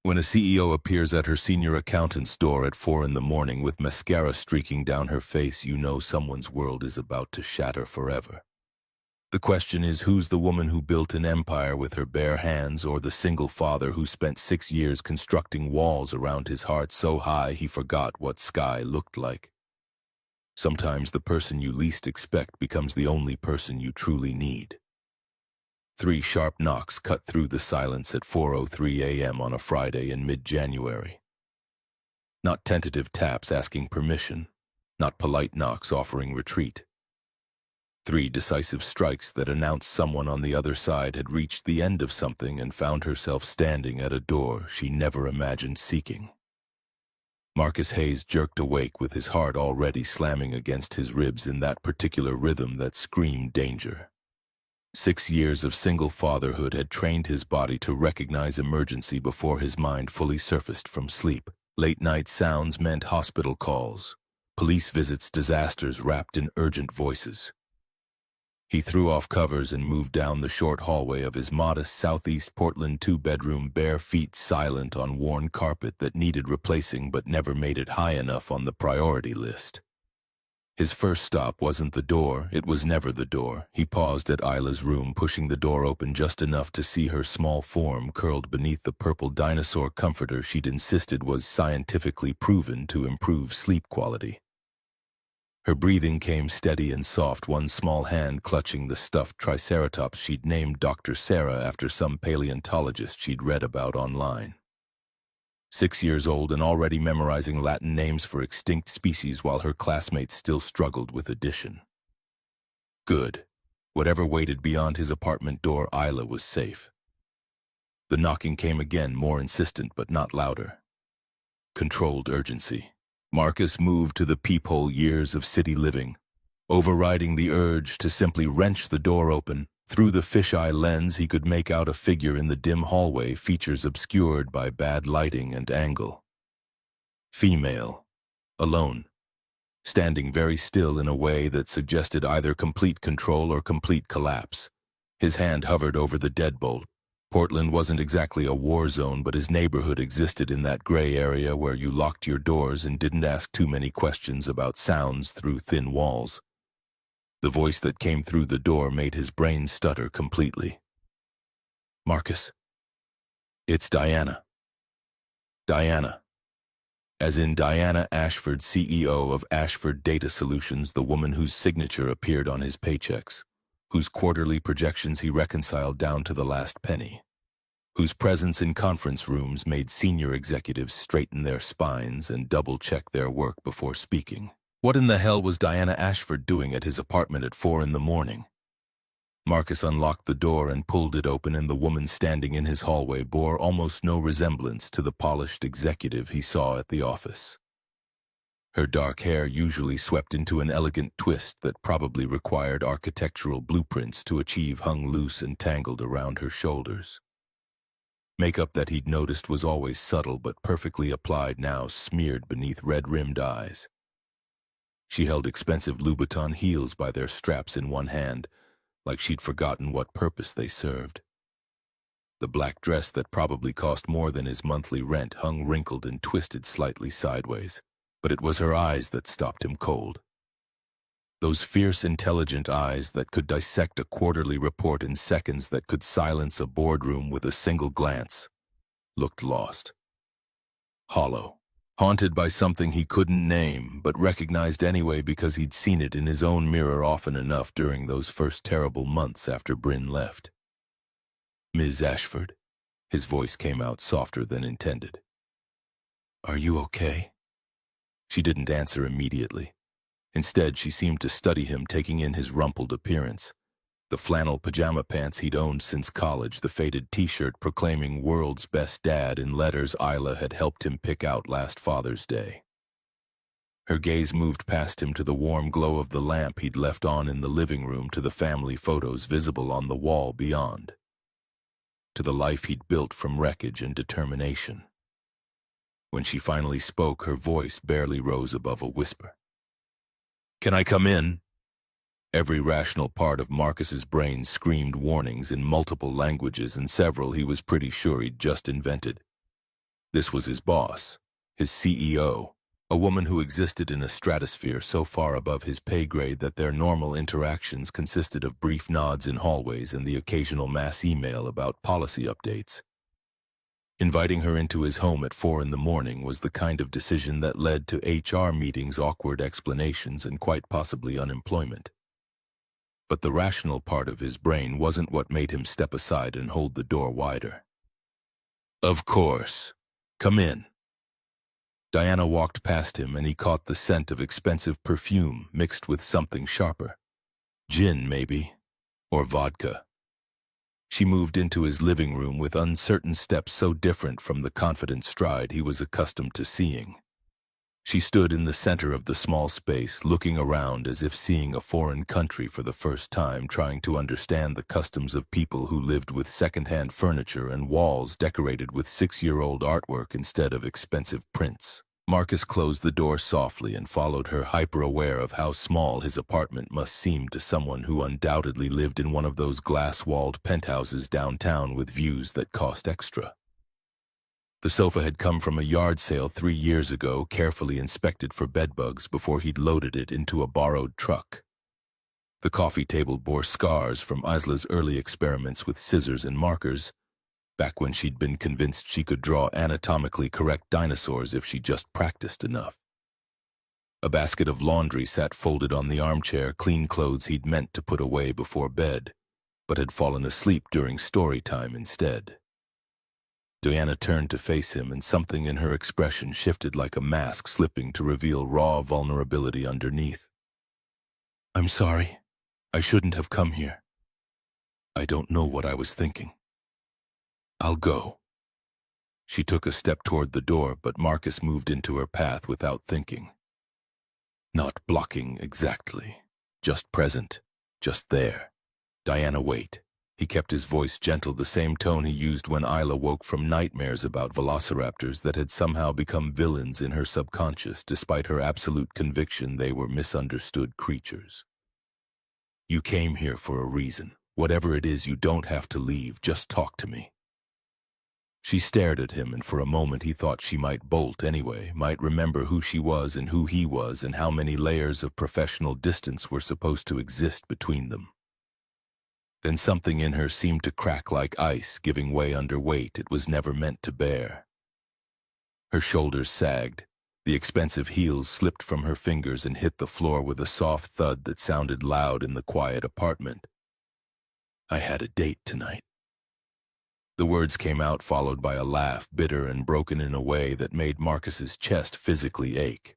When a CEO appears at her senior accountant's door at 4 in the morning with mascara streaking down her face, you know someone's world is about to shatter forever. The question is, who's the woman who built an empire with her bare hands, or the single father who spent 6 years constructing walls around his heart so high he forgot what sky looked like? Sometimes the person you least expect becomes the only person you truly need. 3 sharp knocks cut through the silence at 4:03 a.m. on a Friday in mid-January. Not tentative taps asking permission, not polite knocks offering retreat. 3 decisive strikes that announced someone on the other side had reached the end of something and found herself standing at a door she never imagined seeking. Marcus Hayes jerked awake with his heart already slamming against his ribs in that particular rhythm that screamed danger. 6 years of single fatherhood had trained his body to recognize emergency before his mind fully surfaced from sleep. Late-night sounds meant hospital calls, police visits, disasters wrapped in urgent voices. He threw off covers and moved down the short hallway of his modest Southeast Portland 2-bedroom, bare feet silent on worn carpet that needed replacing but never made it high enough on the priority list. His first stop wasn't the door, it was never the door. He paused at Isla's room, pushing the door open just enough to see her small form curled beneath the purple dinosaur comforter she'd insisted was scientifically proven to improve sleep quality. Her breathing came steady and soft, one small hand clutching the stuffed triceratops she'd named Dr. Sarah after some paleontologist she'd read about online. 6 years old and already memorizing Latin names for extinct species while her classmates still struggled with addition. Good. Whatever waited beyond his apartment door, Isla was safe. The knocking came again, more insistent but not louder. Controlled urgency. Marcus moved to the peephole years of city living, overriding the urge to simply wrench the door open. Through the fisheye lens, he could make out a figure in the dim hallway, features obscured by bad lighting and angle. Female. Alone. Standing very still in a way that suggested either complete control or complete collapse. His hand hovered over the deadbolt. Portland wasn't exactly a war zone, but his neighborhood existed in that gray area where you locked your doors and didn't ask too many questions about sounds through thin walls. The voice that came through the door made his brain stutter completely. Marcus. It's Diana. Diana. As in Diana Ashford, CEO of Ashford Data Solutions, the woman whose signature appeared on his paychecks, whose quarterly projections he reconciled down to the last penny, whose presence in conference rooms made senior executives straighten their spines and double-check their work before speaking. What in the hell was Diana Ashford doing at his apartment at 4 in the morning? Marcus unlocked the door and pulled it open, and the woman standing in his hallway bore almost no resemblance to the polished executive he saw at the office. Her dark hair, usually swept into an elegant twist that probably required architectural blueprints to achieve, hung loose and tangled around her shoulders. Makeup that he'd noticed was always subtle but perfectly applied now smeared beneath red-rimmed eyes. She held expensive Louboutin heels by their straps in one hand, like she'd forgotten what purpose they served. The black dress that probably cost more than his monthly rent hung wrinkled and twisted slightly sideways, but it was her eyes that stopped him cold. Those fierce, intelligent eyes that could dissect a quarterly report in seconds, that could silence a boardroom with a single glance, looked lost. Hollow. Haunted by something he couldn't name, but recognized anyway because he'd seen it in his own mirror often enough during those first terrible months after Bryn left. Ms. Ashford. His voice came out softer than intended. Are you okay? She didn't answer immediately. Instead, she seemed to study him, taking in his rumpled appearance. The flannel pajama pants he'd owned since college, the faded t-shirt proclaiming "World's Best Dad" in letters Isla had helped him pick out last Father's Day. Her gaze moved past him to the warm glow of the lamp he'd left on in the living room, to the family photos visible on the wall beyond, to the life he'd built from wreckage and determination. When she finally spoke, her voice barely rose above a whisper. "Can I come in?" Every rational part of Marcus's brain screamed warnings in multiple languages, and several he was pretty sure he'd just invented. This was his boss, his CEO, a woman who existed in a stratosphere so far above his pay grade that their normal interactions consisted of brief nods in hallways and the occasional mass email about policy updates. Inviting her into his home at 4 in the morning was the kind of decision that led to HR meetings, awkward explanations, and quite possibly unemployment. But the rational part of his brain wasn't what made him step aside and hold the door wider. "Of course. Come in." Diana walked past him and he caught the scent of expensive perfume mixed with something sharper. Gin, maybe, or vodka. She moved into his living room with uncertain steps so different from the confident stride he was accustomed to seeing. She stood in the center of the small space, looking around as if seeing a foreign country for the first time, trying to understand the customs of people who lived with second-hand furniture and walls decorated with 6-year-old artwork instead of expensive prints. Marcus closed the door softly and followed her, hyper-aware of how small his apartment must seem to someone who undoubtedly lived in one of those glass-walled penthouses downtown with views that cost extra. The sofa had come from a yard sale 3 years ago, carefully inspected for bedbugs before he'd loaded it into a borrowed truck. The coffee table bore scars from Isla's early experiments with scissors and markers, back when she'd been convinced she could draw anatomically correct dinosaurs if she just practiced enough. A basket of laundry sat folded on the armchair, clean clothes he'd meant to put away before bed, but had fallen asleep during story time instead. Diana turned to face him, and something in her expression shifted like a mask slipping to reveal raw vulnerability underneath. "I'm sorry. I shouldn't have come here. I don't know what I was thinking. I'll go." She took a step toward the door, but Marcus moved into her path without thinking. Not blocking exactly, just present, just there. "Diana, wait." He kept his voice gentle, the same tone he used when Isla woke from nightmares about velociraptors that had somehow become villains in her subconscious, despite her absolute conviction they were misunderstood creatures. "You came here for a reason. Whatever it is, you don't have to leave. Just talk to me." She stared at him, and for a moment he thought she might bolt anyway, might remember who she was and who he was and how many layers of professional distance were supposed to exist between them. Then something in her seemed to crack like ice, giving way under weight it was never meant to bear. Her shoulders sagged. The expensive heels slipped from her fingers and hit the floor with a soft thud that sounded loud in the quiet apartment. "I had a date tonight." The words came out, followed by a laugh, bitter and broken in a way that made Marcus's chest physically ache.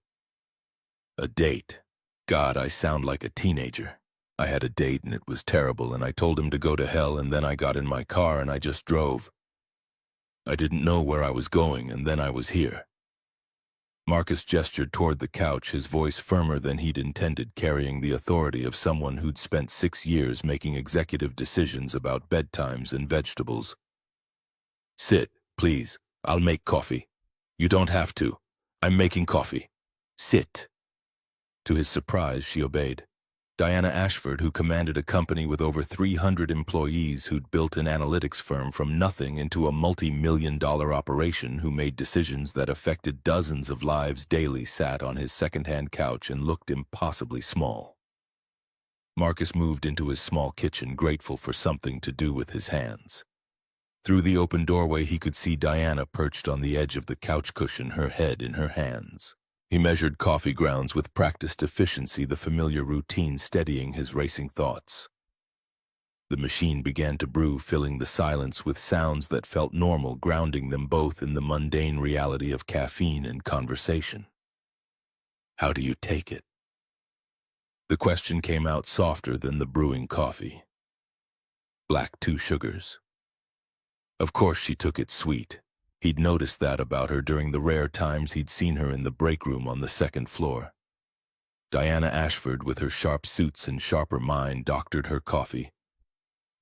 "A date? God, I sound like a teenager. I had a date and it was terrible, and I told him to go to hell, and then I got in my car and I just drove. I didn't know where I was going, and then I was here." Marcus gestured toward the couch, his voice firmer than he'd intended, carrying the authority of someone who'd spent 6 years making executive decisions about bedtimes and vegetables. "Sit, please. I'll make coffee." "You don't have to. I'm making coffee. Sit." To his surprise, she obeyed. Diana Ashford, who commanded a company with over 300 employees, who'd built an analytics firm from nothing into a multi-million-dollar operation, who made decisions that affected dozens of lives daily, sat on his second-hand couch and looked impossibly small. Marcus moved into his small kitchen, grateful for something to do with his hands. Through the open doorway he could see Diana perched on the edge of the couch cushion, her head in her hands. He measured coffee grounds with practiced efficiency, the familiar routine steadying his racing thoughts. The machine began to brew, filling the silence with sounds that felt normal, grounding them both in the mundane reality of caffeine and conversation. "How do you take it?" The question came out softer than the brewing coffee. "Black, 2 sugars." Of course she took it sweet. He'd noticed that about her during the rare times he'd seen her in the break room on the 2nd floor. Diana Ashford, with her sharp suits and sharper mind, doctored her coffee.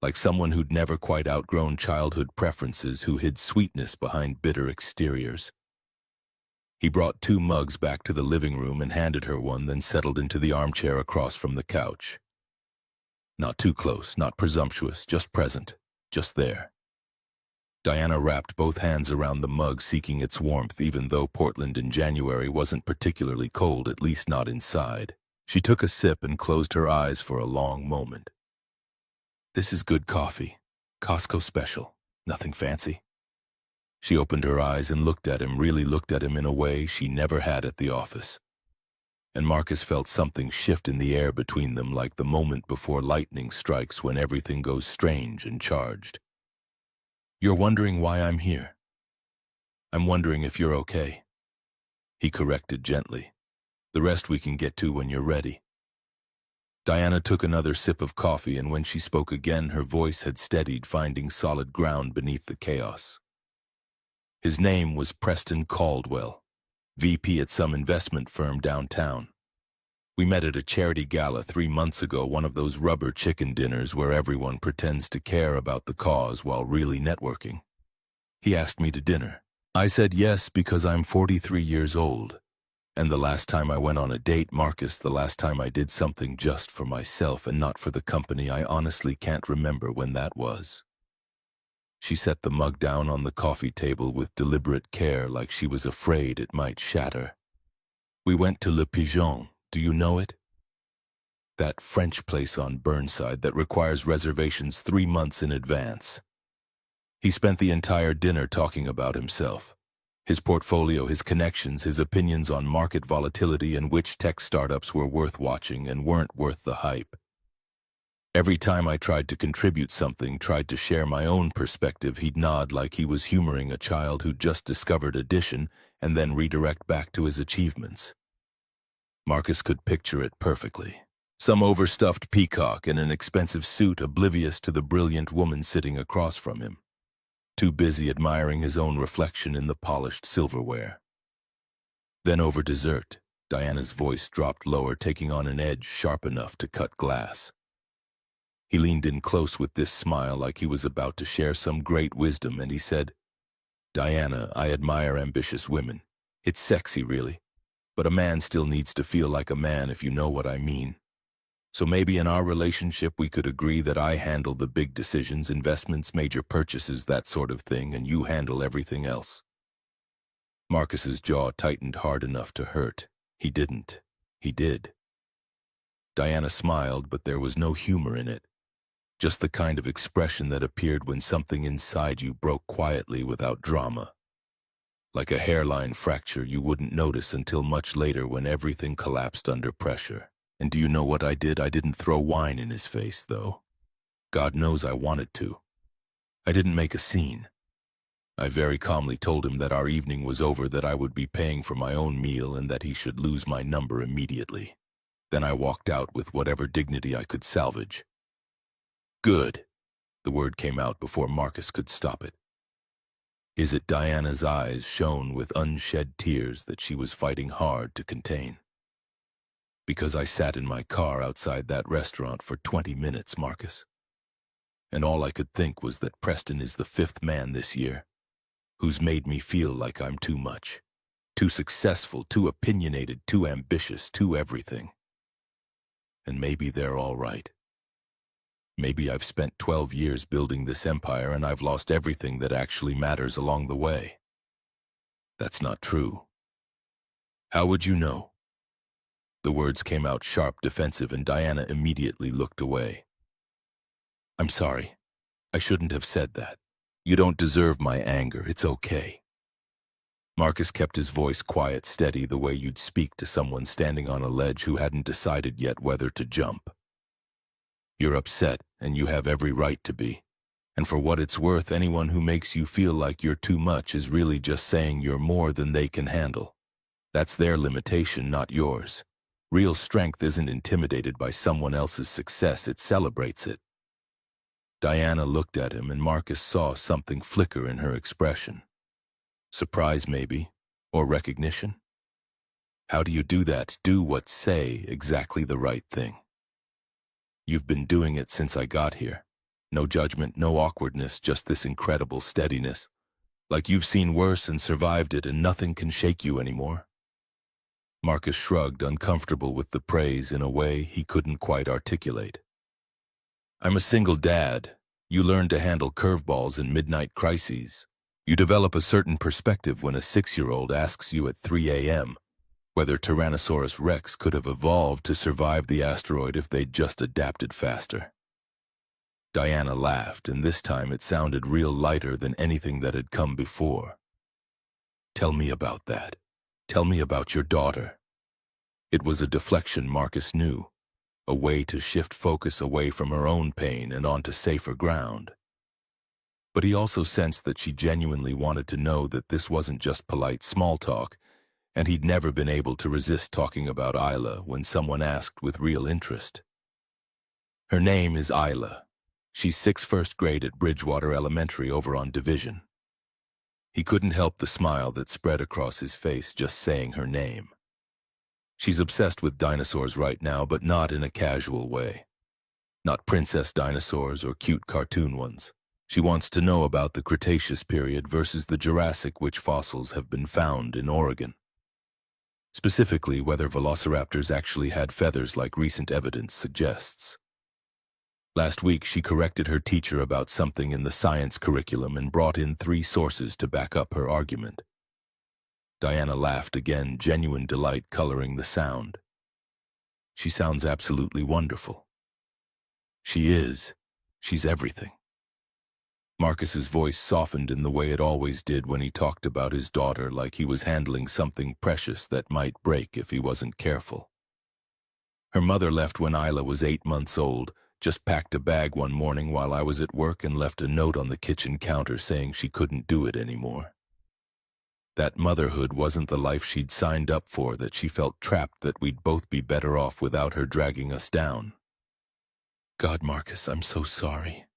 Like someone who'd never quite outgrown childhood preferences, who hid sweetness behind bitter exteriors. He brought 2 mugs back to the living room and handed her one, then settled into the armchair across from the couch. Not too close, not presumptuous, just present, just there. Diana wrapped both hands around the mug, seeking its warmth, even though Portland in January wasn't particularly cold, at least not inside. She took a sip and closed her eyes for a long moment. "This is good coffee. Costco special. Nothing fancy." She opened her eyes and looked at him, really looked at him in a way she never had at the office. And Marcus felt something shift in the air between them, like the moment before lightning strikes when everything goes strange and charged. "You're wondering why I'm here. I'm wondering if you're okay," he corrected gently. "The rest we can get to when you're ready." Diana took another sip of coffee, and when she spoke again, her voice had steadied, finding solid ground beneath the chaos. His name was Preston Caldwell, VP at some investment firm downtown. We met at a charity gala 3 months ago, one of those rubber chicken dinners where everyone pretends to care about the cause while really networking. He asked me to dinner. I said yes because I'm 43 years old. And the last time I went on a date, Marcus, the last time I did something just for myself and not for the company, I honestly can't remember when that was. She set the mug down on the coffee table with deliberate care, like she was afraid it might shatter. "We went to Le Pigeon. Do you know it? That French place on Burnside that requires reservations 3 months in advance." He spent the entire dinner talking about himself. His portfolio, his connections, his opinions on market volatility and which tech startups were worth watching and weren't worth the hype. Every time I tried to contribute something, tried to share my own perspective, he'd nod like he was humoring a child who'd just discovered addition and then redirect back to his achievements. Marcus could picture it perfectly. Some overstuffed peacock in an expensive suit, oblivious to the brilliant woman sitting across from him, too busy admiring his own reflection in the polished silverware. Then over dessert, Diana's voice dropped lower, taking on an edge sharp enough to cut glass. He leaned in close with this smile like he was about to share some great wisdom, and he said, "Diana, I admire ambitious women. It's sexy, really. But a man still needs to feel like a man, if you know what I mean. So maybe in our relationship we could agree that I handle the big decisions, investments, major purchases, that sort of thing, and you handle everything else." Marcus's jaw tightened hard enough to hurt. He didn't. He did. Diana smiled, but there was no humor in it. Just the kind of expression that appeared when something inside you broke quietly without drama. Like a hairline fracture you wouldn't notice until much later when everything collapsed under pressure. And do you know what I did? I didn't throw wine in his face, though. God knows I wanted to. I didn't make a scene. I very calmly told him that our evening was over, that I would be paying for my own meal, and that he should lose my number immediately. Then I walked out with whatever dignity I could salvage. "Good." The word came out before Marcus could stop it. Is it Diana's eyes shone with unshed tears that she was fighting hard to contain? "Because I sat in my car outside that restaurant for 20 minutes, Marcus. And all I could think was that Preston is the 5th man this year who's made me feel like I'm too much, too successful, too opinionated, too ambitious, too everything. And maybe they're all right. Maybe I've spent 12 years building this empire and I've lost everything that actually matters along the way. That's not true. How would you know?" The words came out sharp, defensive, and Diana immediately looked away. "I'm sorry. I shouldn't have said that. You don't deserve my anger. It's okay." Marcus kept his voice quiet, steady, the way you'd speak to someone standing on a ledge who hadn't decided yet whether to jump. "You're upset, and you have every right to be. And for what it's worth, anyone who makes you feel like you're too much is really just saying you're more than they can handle. That's their limitation, not yours. Real strength isn't intimidated by someone else's success, it celebrates it." Diana looked at him, and Marcus saw something flicker in her expression. Surprise, maybe, or recognition. How do you do that? Say exactly the right thing. You've been doing it since I got here. No judgment, no awkwardness, just this incredible steadiness. Like you've seen worse and survived it, and nothing can shake you anymore. Marcus shrugged, uncomfortable with the praise in a way he couldn't quite articulate. "I'm a single dad. You learn to handle curveballs in midnight crises. You develop a certain perspective when a 6-year-old asks you at 3 a.m. whether Tyrannosaurus Rex could have evolved to survive the asteroid if they'd just adapted faster. Diana laughed, and this time it sounded real lighter than anything that had come before. Tell me about that. Tell me about your daughter. It was a deflection Marcus knew, a way to shift focus away from her own pain and onto safer ground. But he also sensed that she genuinely wanted to know that this wasn't just polite small talk, and he'd never been able to resist talking about Isla when someone asked with real interest. Her name is Isla. She's 6th first grade at Bridgewater Elementary over on Division. He couldn't help the smile that spread across his face just saying her name. She's obsessed with dinosaurs right now, but not in a casual way. Not princess dinosaurs or cute cartoon ones. She wants to know about the Cretaceous period versus the Jurassic, which fossils have been found in Oregon. Specifically, whether velociraptors actually had feathers like recent evidence suggests. Last week, she corrected her teacher about something in the science curriculum and brought in 3 sources to back up her argument. Diana laughed again, genuine delight coloring the sound. She sounds absolutely wonderful. She is. She's everything. Marcus's voice softened in the way it always did when he talked about his daughter, like he was handling something precious that might break if he wasn't careful. Her mother left when Isla was 8 months old, just packed a bag one morning while I was at work and left a note on the kitchen counter saying she couldn't do it anymore. That motherhood wasn't the life she'd signed up for, that she felt trapped, that we'd both be better off without her dragging us down. God, Marcus, I'm so sorry.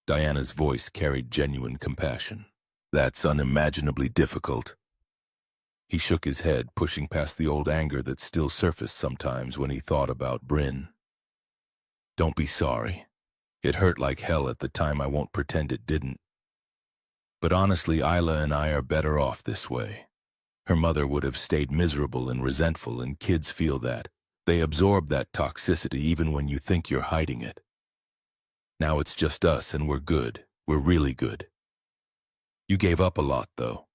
Diana's voice carried genuine compassion. That's unimaginably difficult. He shook his head, pushing past the old anger that still surfaced sometimes when he thought about Bryn. Don't be sorry. It hurt like hell at the time, I won't pretend it didn't. But honestly, Isla and I are better off this way. Her mother would have stayed miserable and resentful, and kids feel that. They absorb that toxicity even when you think you're hiding it. Now it's just us, and we're good. We're really good. You gave up a lot, though.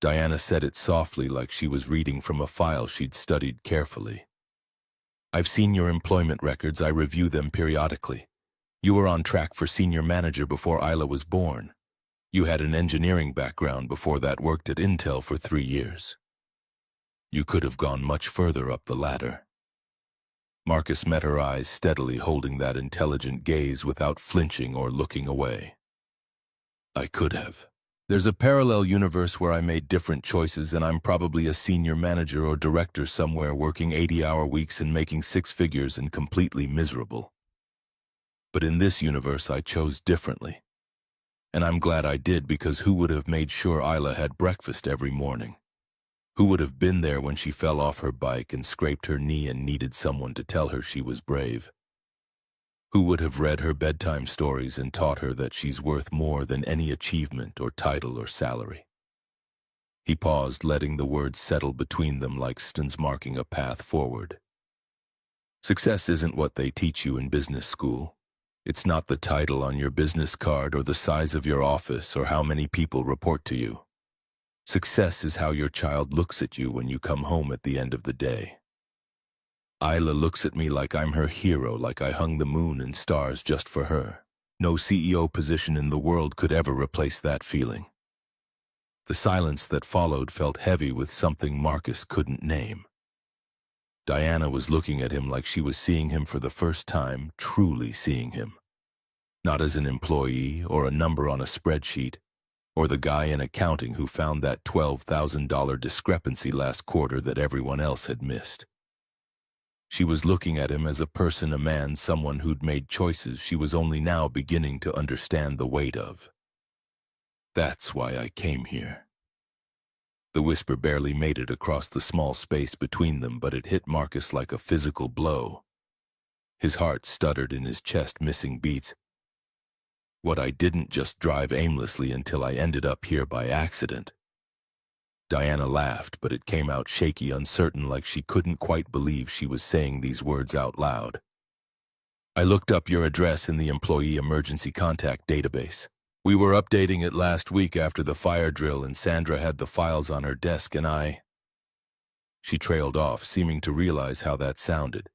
Diana said it softly, like she was reading from a file she'd studied carefully. I've seen your employment records. I review them periodically. You were on track for senior manager before Isla was born. You had an engineering background, before that worked at Intel for 3 years. You could have gone much further up the ladder. Marcus met her eyes steadily, holding that intelligent gaze without flinching or looking away. I could have. There's a parallel universe where I made different choices, and I'm probably a senior manager or director somewhere, working 80-hour weeks and making 6 figures and completely miserable. But in this universe, I chose differently. And I'm glad I did, because who would have made sure Isla had breakfast every morning? Who would have been there when she fell off her bike and scraped her knee and needed someone to tell her she was brave? Who would have read her bedtime stories and taught her that she's worth more than any achievement or title or salary? He paused, letting the words settle between them like stones marking a path forward. Success isn't what they teach you in business school. It's not the title on your business card or the size of your office or how many people report to you. Success is how your child looks at you when you come home at the end of the day. Isla looks at me like I'm her hero, like I hung the moon and stars just for her. No CEO position in the world could ever replace that feeling. The silence that followed felt heavy with something Marcus couldn't name. Diana was looking at him like she was seeing him for the first time, truly seeing him. Not as an employee or a number on a spreadsheet, or the guy in accounting who found that $12,000 discrepancy last quarter that everyone else had missed. She was looking at him as a person, a man, someone who'd made choices she was only now beginning to understand the weight of. That's why I came here. The whisper barely made it across the small space between them, but it hit Marcus like a physical blow. His heart stuttered in his chest, missing beats. What, I didn't just drive aimlessly until I ended up here by accident? Diana laughed, but it came out shaky, uncertain, like she couldn't quite believe she was saying these words out loud. I looked up your address in the employee emergency contact database. We were updating it last week after the fire drill and Sandra had the files on her desk and I... She trailed off, seeming to realize how that sounded.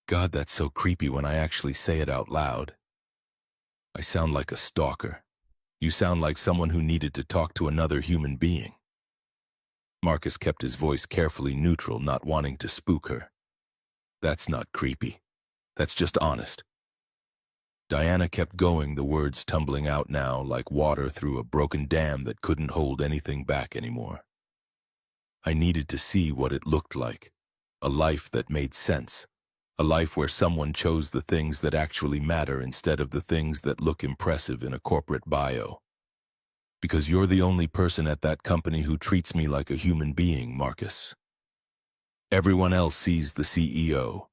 God, that's so creepy when I actually say it out loud. I sound like a stalker. You sound like someone who needed to talk to another human being. Marcus kept his voice carefully neutral, not wanting to spook her. That's not creepy. That's just honest. Diana kept going, the words tumbling out now like water through a broken dam that couldn't hold anything back anymore. I needed to see what it looked like. A life that made sense. A life where someone chose the things that actually matter instead of the things that look impressive in a corporate bio. Because you're the only person at that company who treats me like a human being, Marcus. Everyone else sees the CEO.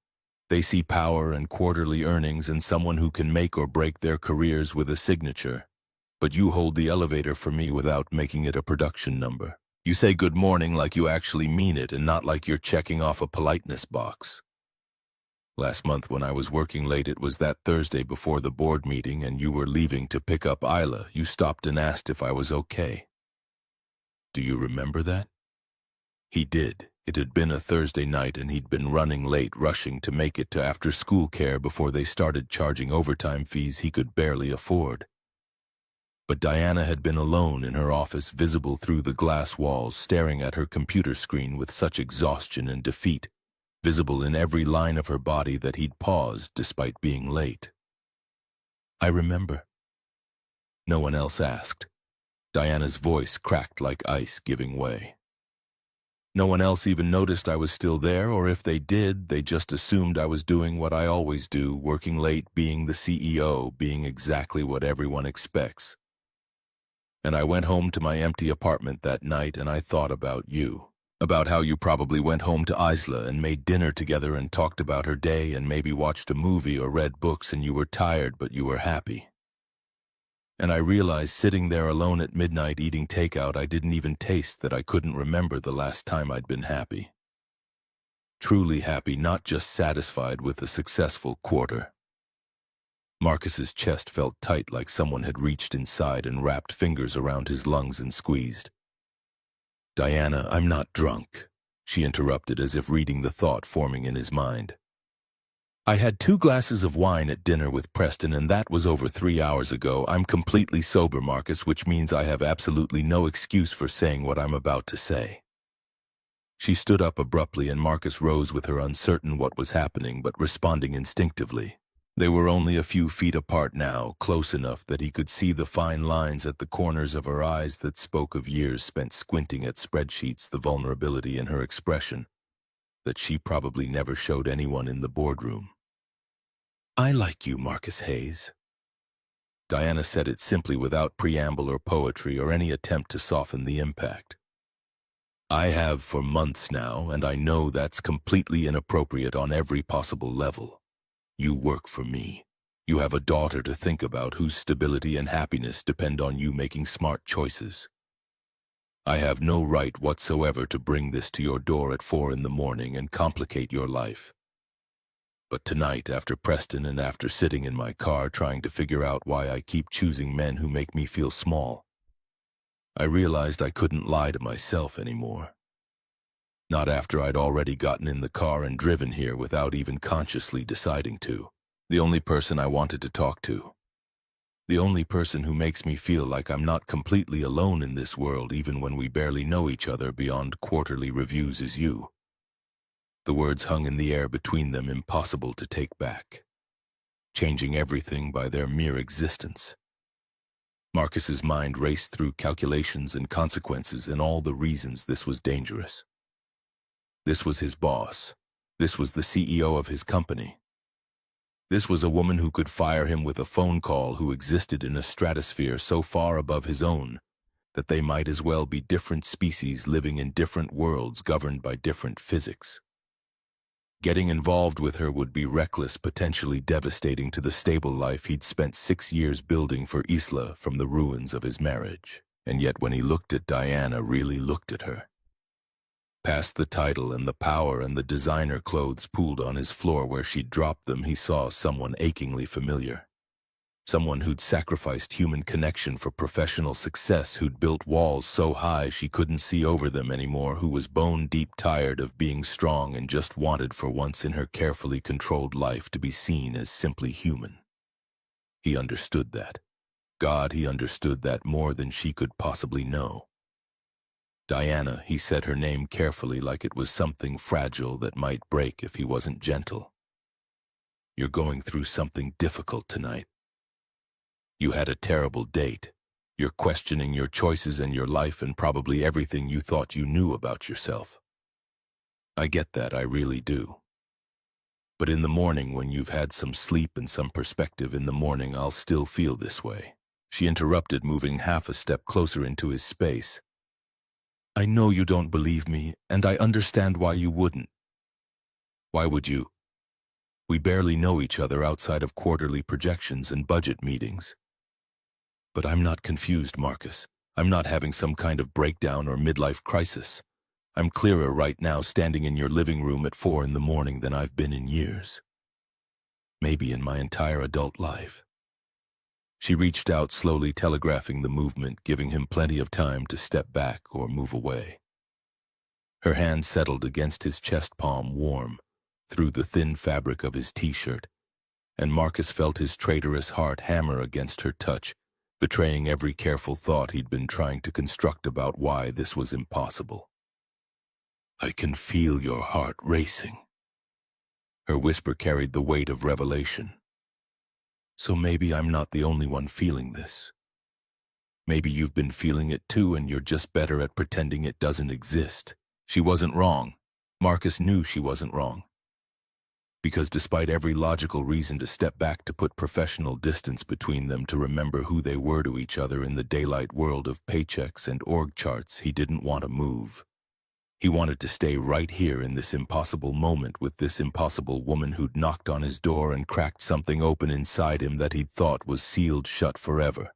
They see power and quarterly earnings and someone who can make or break their careers with a signature. But you hold the elevator for me without making it a production number. You say good morning like you actually mean it and not like you're checking off a politeness box. Last month when I was working late, it was that Thursday before the board meeting and you were leaving to pick up Isla, you stopped and asked if I was okay. Do you remember that? He did. It had been a Thursday night and he'd been running late, rushing to make it to after-school care before they started charging overtime fees he could barely afford. But Diana had been alone in her office, visible through the glass walls, staring at her computer screen with such exhaustion and defeat, visible in every line of her body, that he'd paused despite being late. I remember. No one else asked. Diana's voice cracked like ice giving way. No one else even noticed I was still there, or if they did, they just assumed I was doing what I always do, working late, being the CEO, being exactly what everyone expects. And I went home to my empty apartment that night and I thought about you. About how you probably went home to Isla and made dinner together and talked about her day and maybe watched a movie or read books, and you were tired but you were happy. And I realized sitting there alone at midnight eating takeout, I didn't even taste that. I couldn't remember the last time I'd been happy. Truly happy, not just satisfied with a successful quarter. Marcus's chest felt tight, like someone had reached inside and wrapped fingers around his lungs and squeezed. Diana, I'm not drunk, she interrupted, as if reading the thought forming in his mind. I had 2 glasses of wine at dinner with Preston, and that was over 3 hours ago. I'm completely sober, Marcus, which means I have absolutely no excuse for saying what I'm about to say. She stood up abruptly, and Marcus rose with her, uncertain what was happening, but responding instinctively. They were only a few feet apart now, close enough that he could see the fine lines at the corners of her eyes that spoke of years spent squinting at spreadsheets, the vulnerability in her expression that she probably never showed anyone in the boardroom. I like you, Marcus Hayes. Diana said it simply, without preamble or poetry or any attempt to soften the impact. I have for months now, and I know that's completely inappropriate on every possible level. You work for me. You have a daughter to think about whose stability and happiness depend on you making smart choices. I have no right whatsoever to bring this to your door at 4 in the morning and complicate your life. But tonight, after Preston and after sitting in my car trying to figure out why I keep choosing men who make me feel small, I realized I couldn't lie to myself anymore. Not after I'd already gotten in the car and driven here without even consciously deciding to. The only person I wanted to talk to. The only person who makes me feel like I'm not completely alone in this world, even when we barely know each other beyond quarterly reviews, is you. The words hung in the air between them, impossible to take back, changing everything by their mere existence. Marcus's mind raced through calculations and consequences and all the reasons this was dangerous. This was his boss. This was the CEO of his company. This was a woman who could fire him with a phone call, who existed in a stratosphere so far above his own that they might as well be different species living in different worlds governed by different physics. Getting involved with her would be reckless, potentially devastating to the stable life he'd spent 6 years building for Isla from the ruins of his marriage. And yet when he looked at Diana, really looked at her, Past the title and the power and the designer clothes pooled on his floor where she'd dropped them, he saw someone achingly familiar. Someone who'd sacrificed human connection for professional success, who'd built walls so high she couldn't see over them anymore, who was bone-deep tired of being strong and just wanted for once in her carefully controlled life to be seen as simply human. He understood that. God, he understood that more than she could possibly know. Diana, he said her name carefully like it was something fragile that might break if he wasn't gentle. You're going through something difficult tonight. You had a terrible date. You're questioning your choices and your life and probably everything you thought you knew about yourself. I get that, I really do. But in the morning, when you've had some sleep and some perspective, in the morning I'll still feel this way. She interrupted, moving half a step closer into his space. I know you don't believe me, and I understand why you wouldn't. Why would you? We barely know each other outside of quarterly projections and budget meetings. But I'm not confused, Marcus. I'm not having some kind of breakdown or midlife crisis. I'm clearer right now standing in your living room at 4 in the morning than I've been in years. Maybe in my entire adult life. She reached out, slowly telegraphing the movement, giving him plenty of time to step back or move away. Her hand settled against his chest palm, warm, through the thin fabric of his t-shirt, and Marcus felt his traitorous heart hammer against her touch, betraying every careful thought he'd been trying to construct about why this was impossible. I can feel your heart racing. Her whisper carried the weight of revelation. So maybe I'm not the only one feeling this. Maybe you've been feeling it too, and you're just better at pretending it doesn't exist. She wasn't wrong. Marcus knew she wasn't wrong. Because despite every logical reason to step back, to put professional distance between them, to remember who they were to each other in the daylight world of paychecks and org charts, he didn't want to move. He wanted to stay right here in this impossible moment with this impossible woman who'd knocked on his door and cracked something open inside him that he'd thought was sealed shut forever.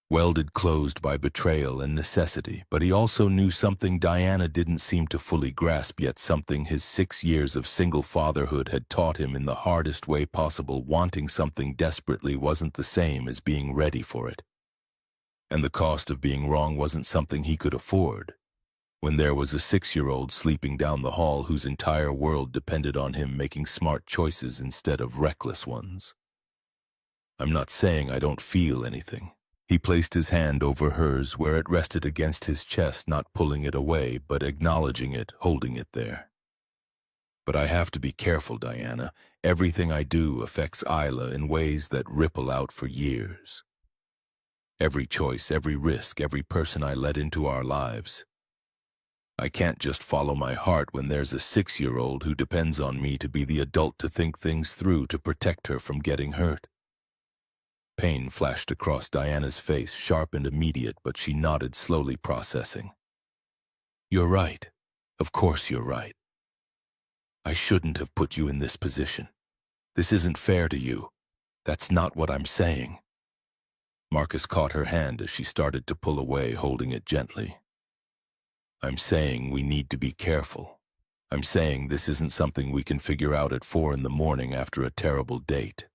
Welded closed by betrayal and necessity, but he also knew something Diana didn't seem to fully grasp yet, something his 6 years of single fatherhood had taught him in the hardest way possible. Wanting something desperately wasn't the same as being ready for it. And the cost of being wrong wasn't something he could afford. When there was a 6-year-old sleeping down the hall whose entire world depended on him making smart choices instead of reckless ones. I'm not saying I don't feel anything. He placed his hand over hers where it rested against his chest, not pulling it away, but acknowledging it, holding it there. But I have to be careful, Diana. Everything I do affects Isla in ways that ripple out for years. Every choice, every risk, every person I let into our lives. I can't just follow my heart when there's a 6-year-old who depends on me to be the adult to think things through, to protect her from getting hurt. Pain flashed across Diana's face, sharp and immediate, but she nodded, slowly processing. You're right. Of course you're right. I shouldn't have put you in this position. This isn't fair to you. That's not what I'm saying. Marcus caught her hand as she started to pull away, holding it gently. I'm saying we need to be careful. I'm saying this isn't something we can figure out at 4 in the morning after a terrible date.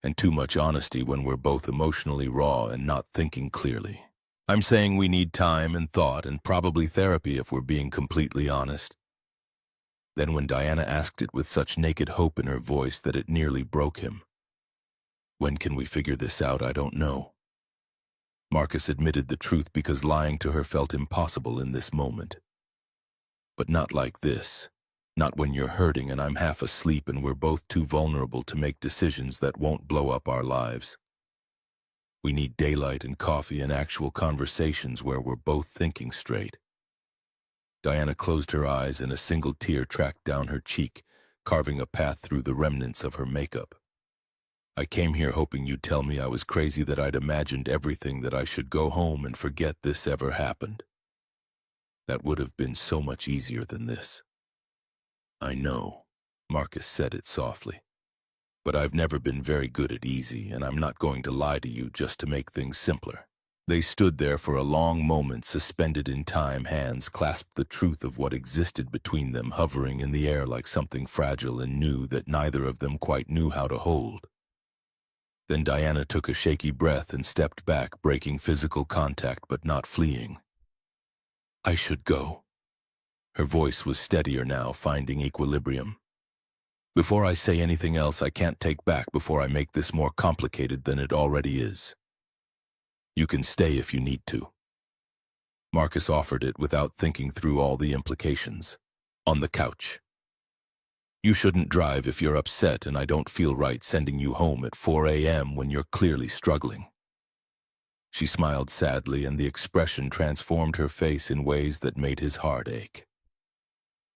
And too much honesty when we're both emotionally raw and not thinking clearly. I'm saying we need time and thought and probably therapy if we're being completely honest. Then when Diana asked it with such naked hope in her voice that it nearly broke him. When can we figure this out? I don't know. Marcus admitted the truth because lying to her felt impossible in this moment. But not like this. Not when you're hurting and I'm half asleep and we're both too vulnerable to make decisions that won't blow up our lives. We need daylight and coffee and actual conversations where we're both thinking straight. Diana closed her eyes and a single tear tracked down her cheek, carving a path through the remnants of her makeup. I came here hoping you'd tell me I was crazy, that I'd imagined everything, that I should go home and forget this ever happened. That would have been so much easier than this. I know, Marcus said it softly. But I've never been very good at easy, and I'm not going to lie to you just to make things simpler. They stood there for a long moment, suspended in time, hands clasped, the truth of what existed between them hovering in the air like something fragile and new that neither of them quite knew how to hold. Then Diana took a shaky breath and stepped back, breaking physical contact but not fleeing. "I should go." Her voice was steadier now, finding equilibrium. "Before I say anything else, I can't take back before I make this more complicated than it already is. You can stay if you need to." Marcus offered it without thinking through all the implications. "On the couch. You shouldn't drive if you're upset, and I don't feel right sending you home at 4 a.m. when you're clearly struggling." She smiled sadly, and the expression transformed her face in ways that made his heart ache.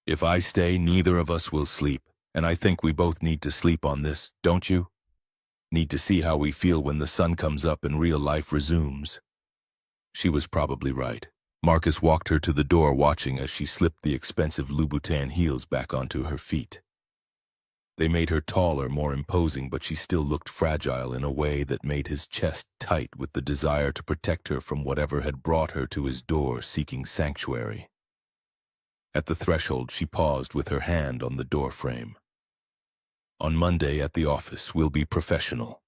"If I stay, neither of us will sleep, and I think we both need to sleep on this, don't you? Need to see how we feel when the sun comes up and real life resumes." She was probably right. Marcus walked her to the door, watching as she slipped the expensive Louboutin heels back onto her feet. They made her taller, more imposing, but she still looked fragile in a way that made his chest tight with the desire to protect her from whatever had brought her to his door seeking sanctuary. At the threshold, she paused with her hand on the door frame. "On Monday at the office, we'll be professional,"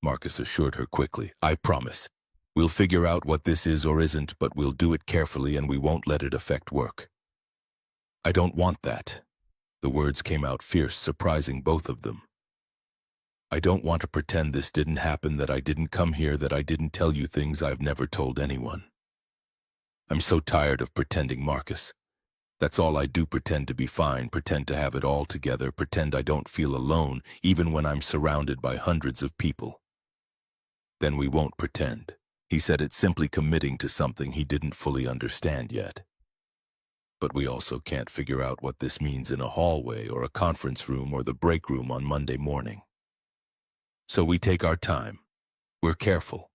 Marcus assured her quickly. "I promise. We'll figure out what this is or isn't, but we'll do it carefully and we won't let it affect work." "I don't want that." The words came out fierce, surprising both of them. "I don't want to pretend this didn't happen, that I didn't come here, that I didn't tell you things I've never told anyone. I'm so tired of pretending, Marcus. That's all I do, pretend to be fine, pretend to have it all together, pretend I don't feel alone, even when I'm surrounded by hundreds of people." "Then we won't pretend." He said it, simply committing to something he didn't fully understand yet. "But we also can't figure out what this means in a hallway or a conference room or the break room on Monday morning. So we take our time. We're careful.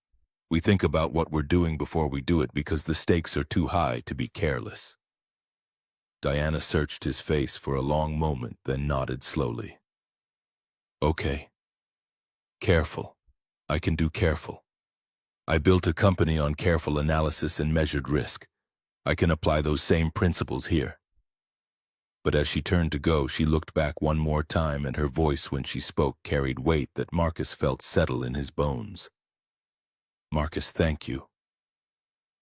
We think about what we're doing before we do it because the stakes are too high to be careless." Diana searched his face for a long moment, then nodded slowly. "Okay. Careful. I can do careful. I built a company on careful analysis and measured risk. I can apply those same principles here." But as she turned to go, she looked back one more time, and her voice when she spoke carried weight that Marcus felt settle in his bones. "Marcus, thank you.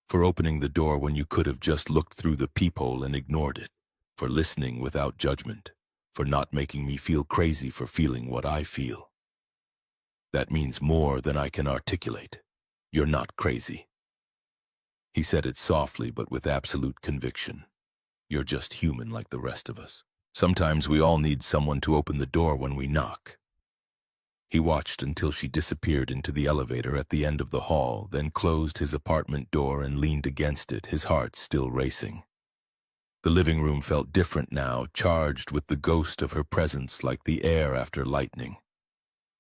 For opening the door when you could have just looked through the peephole and ignored it. For listening without judgment. For not making me feel crazy for feeling what I feel. That means more than I can articulate. You're not crazy." He said it softly but with absolute conviction. "You're just human like the rest of us. Sometimes we all need someone to open the door when we knock." He watched until she disappeared into the elevator at the end of the hall, then closed his apartment door and leaned against it, his heart still racing. The living room felt different now, charged with the ghost of her presence like the air after lightning.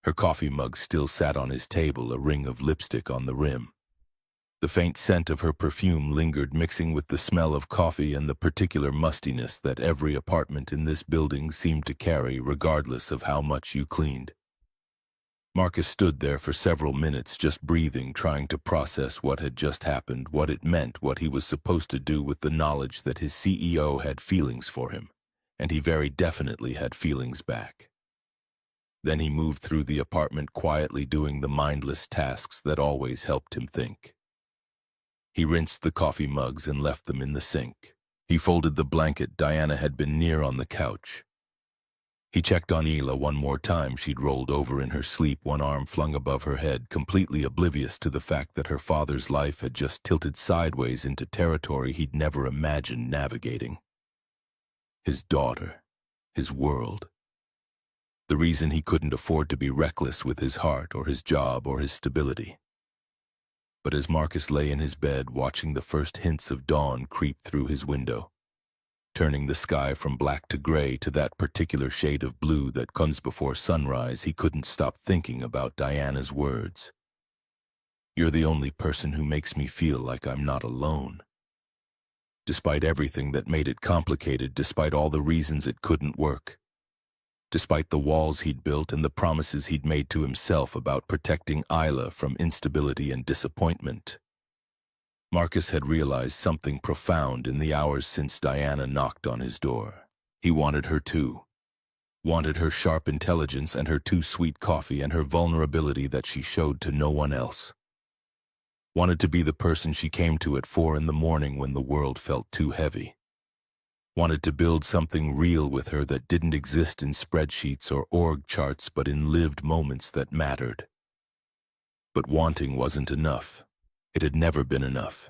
Her coffee mug still sat on his table, a ring of lipstick on the rim. The faint scent of her perfume lingered, mixing with the smell of coffee and the particular mustiness that every apartment in this building seemed to carry, regardless of how much you cleaned. Marcus stood there for several minutes, just breathing, trying to process what had just happened, what it meant, what he was supposed to do with the knowledge that his CEO had feelings for him, and he very definitely had feelings back. Then he moved through the apartment quietly, doing the mindless tasks that always helped him think. He rinsed the coffee mugs and left them in the sink. He folded the blanket Diana had been near on the couch. He checked on Hila one more time. She'd rolled over in her sleep, one arm flung above her head, completely oblivious to the fact that her father's life had just tilted sideways into territory he'd never imagined navigating. His daughter, his world. The reason he couldn't afford to be reckless with his heart or his job or his stability. But as Marcus lay in his bed, watching the first hints of dawn creep through his window, turning the sky from black to gray to that particular shade of blue that comes before sunrise, he couldn't stop thinking about Diana's words. "You're the only person who makes me feel like I'm not alone." Despite everything that made it complicated, despite all the reasons it couldn't work, despite the walls he'd built and the promises he'd made to himself about protecting Hila from instability and disappointment, Marcus had realized something profound in the hours since Diana knocked on his door. He wanted her too. Wanted her sharp intelligence and her too sweet coffee and her vulnerability that she showed to no one else. Wanted to be the person she came to at 4 in the morning when the world felt too heavy. Wanted to build something real with her that didn't exist in spreadsheets or org charts but in lived moments that mattered. But wanting wasn't enough. It had never been enough.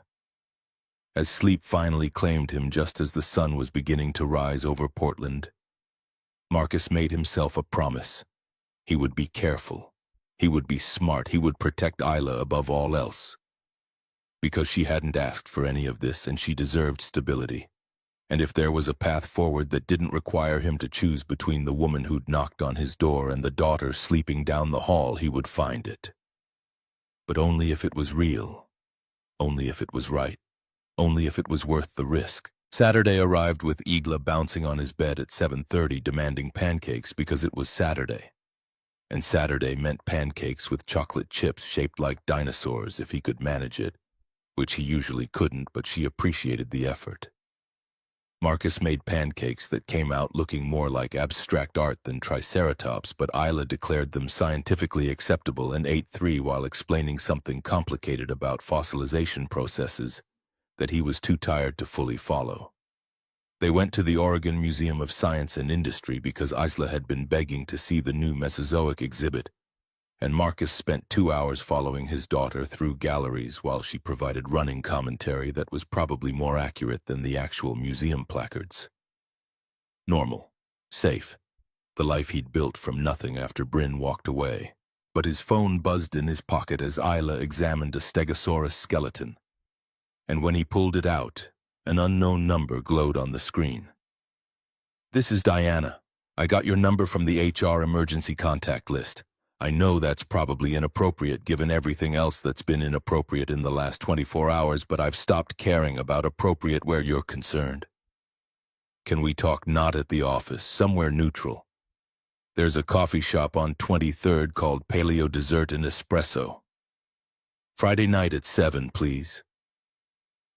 As sleep finally claimed him just as the sun was beginning to rise over Portland, Marcus made himself a promise. He would be careful. He would be smart. He would protect Isla above all else. Because she hadn't asked for any of this and she deserved stability. And if there was a path forward that didn't require him to choose between the woman who'd knocked on his door and the daughter sleeping down the hall, he would find it. But only if it was real. Only if it was right. Only if it was worth the risk. Saturday arrived with Igla bouncing on his bed at 7:30 demanding pancakes because it was Saturday. And Saturday meant pancakes with chocolate chips shaped like dinosaurs if he could manage it, which he usually couldn't, but she appreciated the effort. Marcus made pancakes that came out looking more like abstract art than Triceratops, but Isla declared them scientifically acceptable and ate 3 while explaining something complicated about fossilization processes that he was too tired to fully follow. They went to the Oregon Museum of Science and Industry because Isla had been begging to see the new Mesozoic exhibit, and Marcus spent 2 hours following his daughter through galleries while she provided running commentary that was probably more accurate than the actual museum placards. Normal. Safe. The life he'd built from nothing after Bryn walked away. But his phone buzzed in his pocket as Isla examined a Stegosaurus skeleton. And when he pulled it out, an unknown number glowed on the screen. "This is Diana. I got your number from the HR emergency contact list. I know that's probably inappropriate given everything else that's been inappropriate in the last 24 hours, but I've stopped caring about appropriate where you're concerned. Can we talk not at the office, somewhere neutral? There's a coffee shop on 23rd called Paleo Dessert and Espresso. Friday night at 7, please."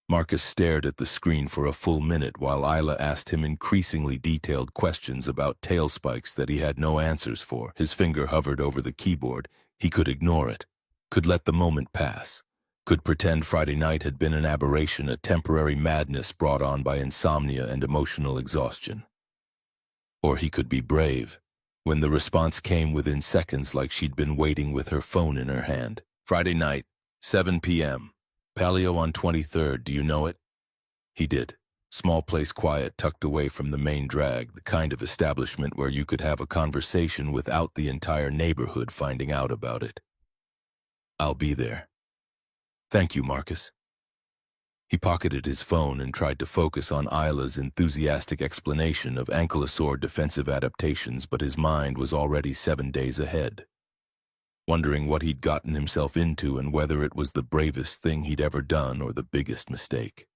Marcus stared at the screen for a full minute while Isla asked him increasingly detailed questions about tail spikes that he had no answers for. His finger hovered over the keyboard. He could ignore it, could let the moment pass, could pretend Friday night had been an aberration, a temporary madness brought on by insomnia and emotional exhaustion. Or he could be brave, when the response came within seconds like she'd been waiting with her phone in her hand. "Friday night, 7 p.m. Paleo on 23rd, do you know it?" He did. Small place, quiet, tucked away from the main drag, the kind of establishment where you could have a conversation without the entire neighborhood finding out about it. "I'll be there." "Thank you, Marcus." He pocketed his phone and tried to focus on Isla's enthusiastic explanation of ankylosaur defensive adaptations, but his mind was already 7 days ahead, wondering what he'd gotten himself into and whether it was the bravest thing he'd ever done or the biggest mistake.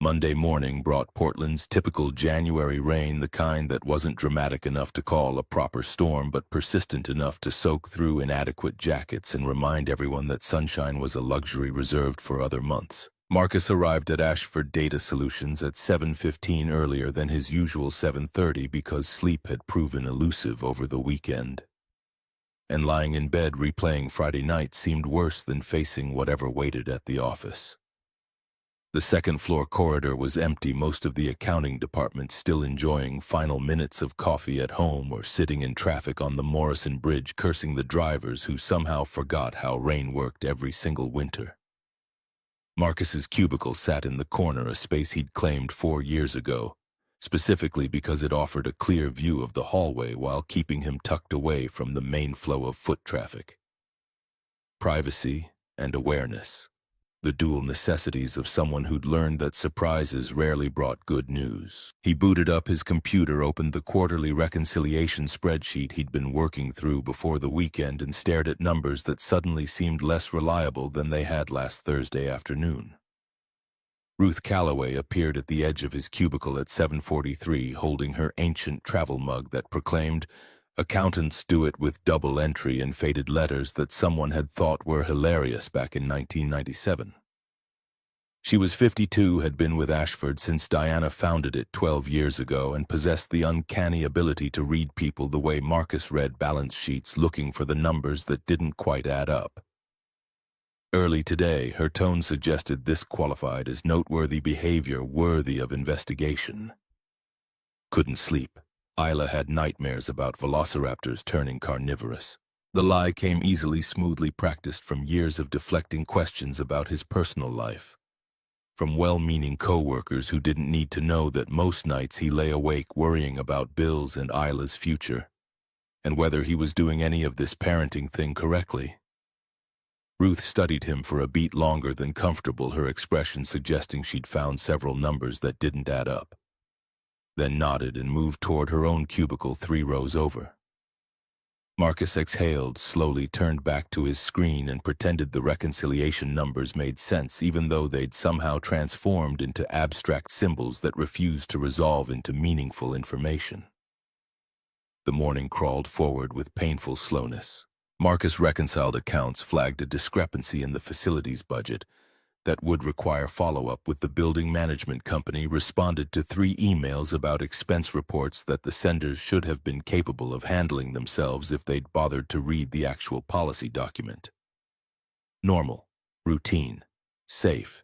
Monday morning brought Portland's typical January rain, the kind that wasn't dramatic enough to call a proper storm but persistent enough to soak through inadequate jackets and remind everyone that sunshine was a luxury reserved for other months. Marcus arrived at Ashford Data Solutions at 7:15 earlier than his usual 7:30 because sleep had proven elusive over the weekend. And lying in bed replaying Friday night seemed worse than facing whatever waited at the office. The second-floor corridor was empty, most of the accounting department still enjoying final minutes of coffee at home or sitting in traffic on the Morrison Bridge cursing the drivers who somehow forgot how rain worked every single winter. Marcus's cubicle sat in the corner, a space he'd claimed 4 years ago, specifically because it offered a clear view of the hallway while keeping him tucked away from the main flow of foot traffic. Privacy and awareness, the dual necessities of someone who'd learned that surprises rarely brought good news. He booted up his computer, opened the quarterly reconciliation spreadsheet he'd been working through before the weekend, and stared at numbers that suddenly seemed less reliable than they had last Thursday afternoon. Ruth Calloway appeared at the edge of his cubicle at 7:43, holding her ancient travel mug that proclaimed, "Accountants do it," with double entry in faded letters that someone had thought were hilarious back in 1997. She was 52, had been with Ashford since Diana founded it 12 years ago, and possessed the uncanny ability to read people the way Marcus read balance sheets, looking for the numbers that didn't quite add up. Early today, her tone suggested this qualified as noteworthy behavior worthy of investigation. Couldn't sleep. Isla had nightmares about velociraptors turning carnivorous. The lie came easily, smoothly practiced from years of deflecting questions about his personal life. From well-meaning co-workers who didn't need to know that most nights he lay awake worrying about bills and Isla's future, and whether he was doing any of this parenting thing correctly. Ruth studied him for a beat longer than comfortable, her expression suggesting she'd found several numbers that didn't add up, then nodded and moved toward her own cubicle 3 rows over. Marcus exhaled, slowly turned back to his screen and pretended the reconciliation numbers made sense, even though they'd somehow transformed into abstract symbols that refused to resolve into meaningful information. The morning crawled forward with painful slowness. Marcus reconciled accounts, flagged a discrepancy in the facilities budget that would require follow-up with the building management company, responded to 3 emails about expense reports that the senders should have been capable of handling themselves if they'd bothered to read the actual policy document. Normal, routine, safe.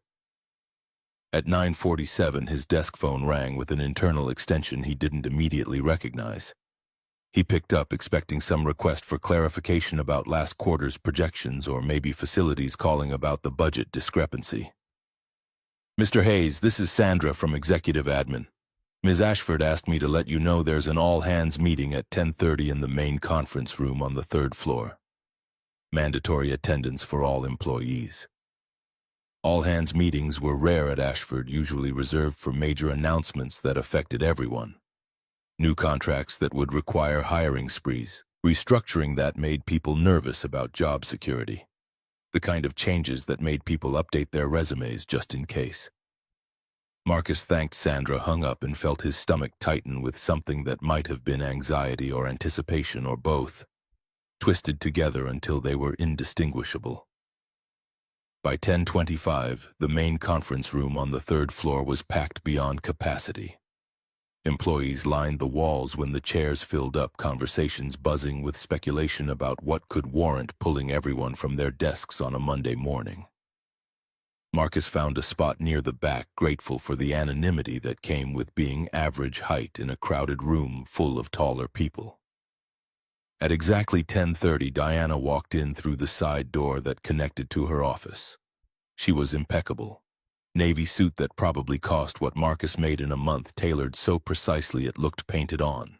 At 9:47, his desk phone rang with an internal extension he didn't immediately recognize. He picked up, expecting some request for clarification about last quarter's projections, or maybe facilities calling about the budget discrepancy. "Mr. Hayes, this is Sandra from Executive Admin. Ms. Ashford asked me to let you know there's an all-hands meeting at 10:30 in the main conference room on the 3rd floor. Mandatory attendance for all employees." All-hands meetings were rare at Ashford, usually reserved for major announcements that affected everyone. New contracts that would require hiring sprees, restructuring that made people nervous about job security, the kind of changes that made people update their resumes just in case. Marcus thanked Sandra, hung up, and felt his stomach tighten with something that might have been anxiety or anticipation or both, twisted together until they were indistinguishable. By 10:25, the main conference room on the 3rd floor was packed beyond capacity. Employees lined the walls when the chairs filled up, conversations buzzing with speculation about what could warrant pulling everyone from their desks on a Monday morning. Marcus found a spot near the back, grateful for the anonymity that came with being average height in a crowded room full of taller people. At exactly 10:30, Diana walked in through the side door that connected to her office. She was impeccable. Navy suit that probably cost what Marcus made in a month, tailored so precisely it looked painted on.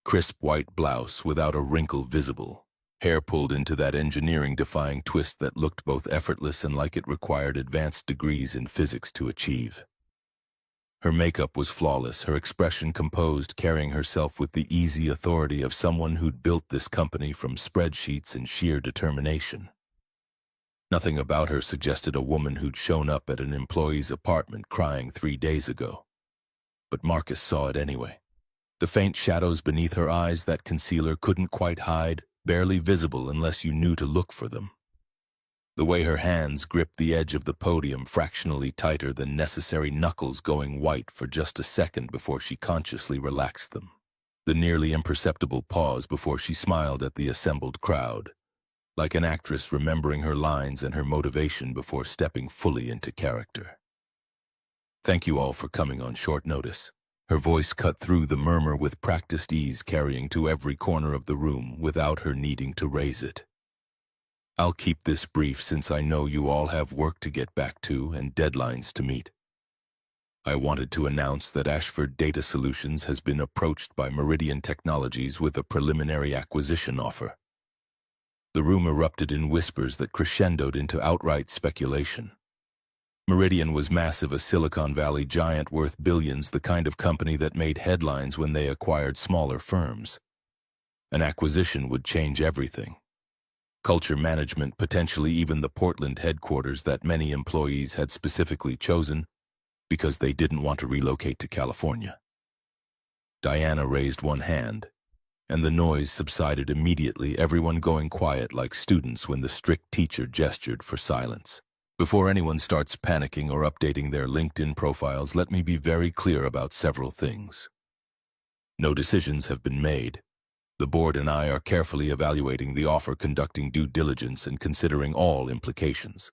Crisp white blouse without a wrinkle visible. Hair pulled into that engineering-defying twist that looked both effortless and like it required advanced degrees in physics to achieve. Her makeup was flawless, her expression composed, carrying herself with the easy authority of someone who'd built this company from spreadsheets and sheer determination. Nothing about her suggested a woman who'd shown up at an employee's apartment crying 3 days ago. But Marcus saw it anyway. The faint shadows beneath her eyes that concealer couldn't quite hide, barely visible unless you knew to look for them. The way her hands gripped the edge of the podium, fractionally tighter than necessary, knuckles going white for just a second before she consciously relaxed them. The nearly imperceptible pause before she smiled at the assembled crowd, like an actress remembering her lines and her motivation before stepping fully into character. "Thank you all for coming on short notice." Her voice cut through the murmur with practiced ease, carrying to every corner of the room without her needing to raise it. "I'll keep this brief since I know you all have work to get back to and deadlines to meet. I wanted to announce that Ashford Data Solutions has been approached by Meridian Technologies with a preliminary acquisition offer." The room erupted in whispers that crescendoed into outright speculation. Meridian was massive, a Silicon Valley giant worth billions, the kind of company that made headlines when they acquired smaller firms. An acquisition would change everything. Culture management, potentially even the Portland headquarters that many employees had specifically chosen because they didn't want to relocate to California. Diana raised one hand, and the noise subsided immediately, everyone going quiet like students when the strict teacher gestured for silence. Before anyone starts panicking or updating their LinkedIn profiles, let me be very clear about several things. No decisions have been made. The board and I are carefully evaluating the offer, conducting due diligence and considering all implications.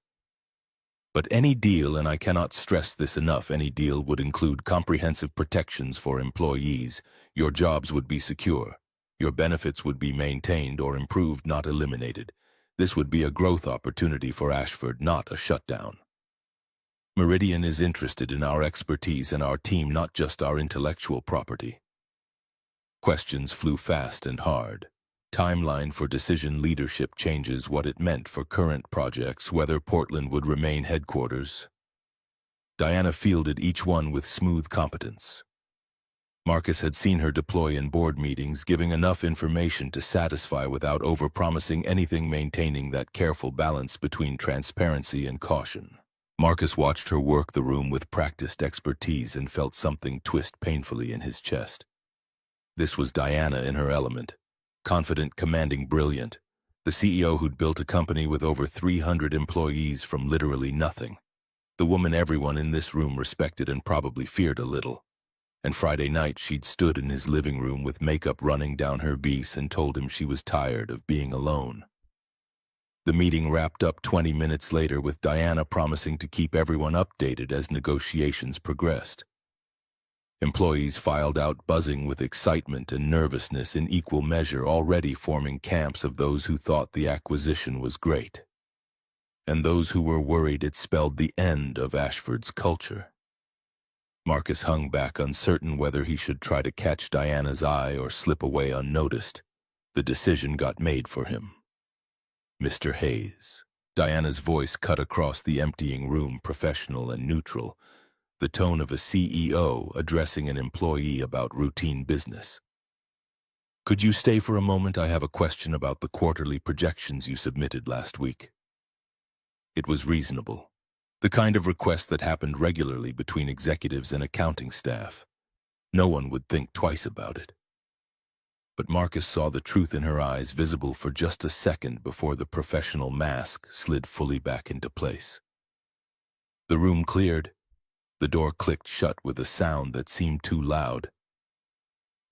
But any deal, and I cannot stress this enough, any deal would include comprehensive protections for employees. Your jobs would be secure. Your benefits would be maintained or improved, not eliminated. This would be a growth opportunity for Ashford, not a shutdown. Meridian is interested in our expertise and our team, not just our intellectual property. Questions flew fast and hard. Timeline for decision leadership changes, what it meant for current projects, whether Portland would remain headquarters. Diana fielded each one with smooth competence. Marcus had seen her deploy in board meetings, giving enough information to satisfy without overpromising anything, maintaining that careful balance between transparency and caution. Marcus watched her work the room with practiced expertise and felt something twist painfully in his chest. This was Diana in her element. Confident, commanding, brilliant. The CEO who'd built a company with over 300 employees from literally nothing. The woman everyone in this room respected and probably feared a little. And Friday night she'd stood in his living room with makeup running down her face and told him she was tired of being alone. The meeting wrapped up 20 minutes later with Diana promising to keep everyone updated as negotiations progressed. Employees filed out, buzzing with excitement and nervousness in equal measure, already forming camps of those who thought the acquisition was great, and those who were worried it spelled the end of Ashford's culture. Marcus hung back, uncertain whether he should try to catch Diana's eye or slip away unnoticed. The decision got made for him. Mr. Hayes. Diana's voice cut across the emptying room, professional and neutral, the tone of a CEO addressing an employee about routine business. Could you stay for a moment? I have a question about the quarterly projections you submitted last week. It was reasonable. The kind of request that happened regularly between executives and accounting staff. No one would think twice about it. But Marcus saw the truth in her eyes, visible for just a second before the professional mask slid fully back into place. The room cleared. The door clicked shut with a sound that seemed too loud.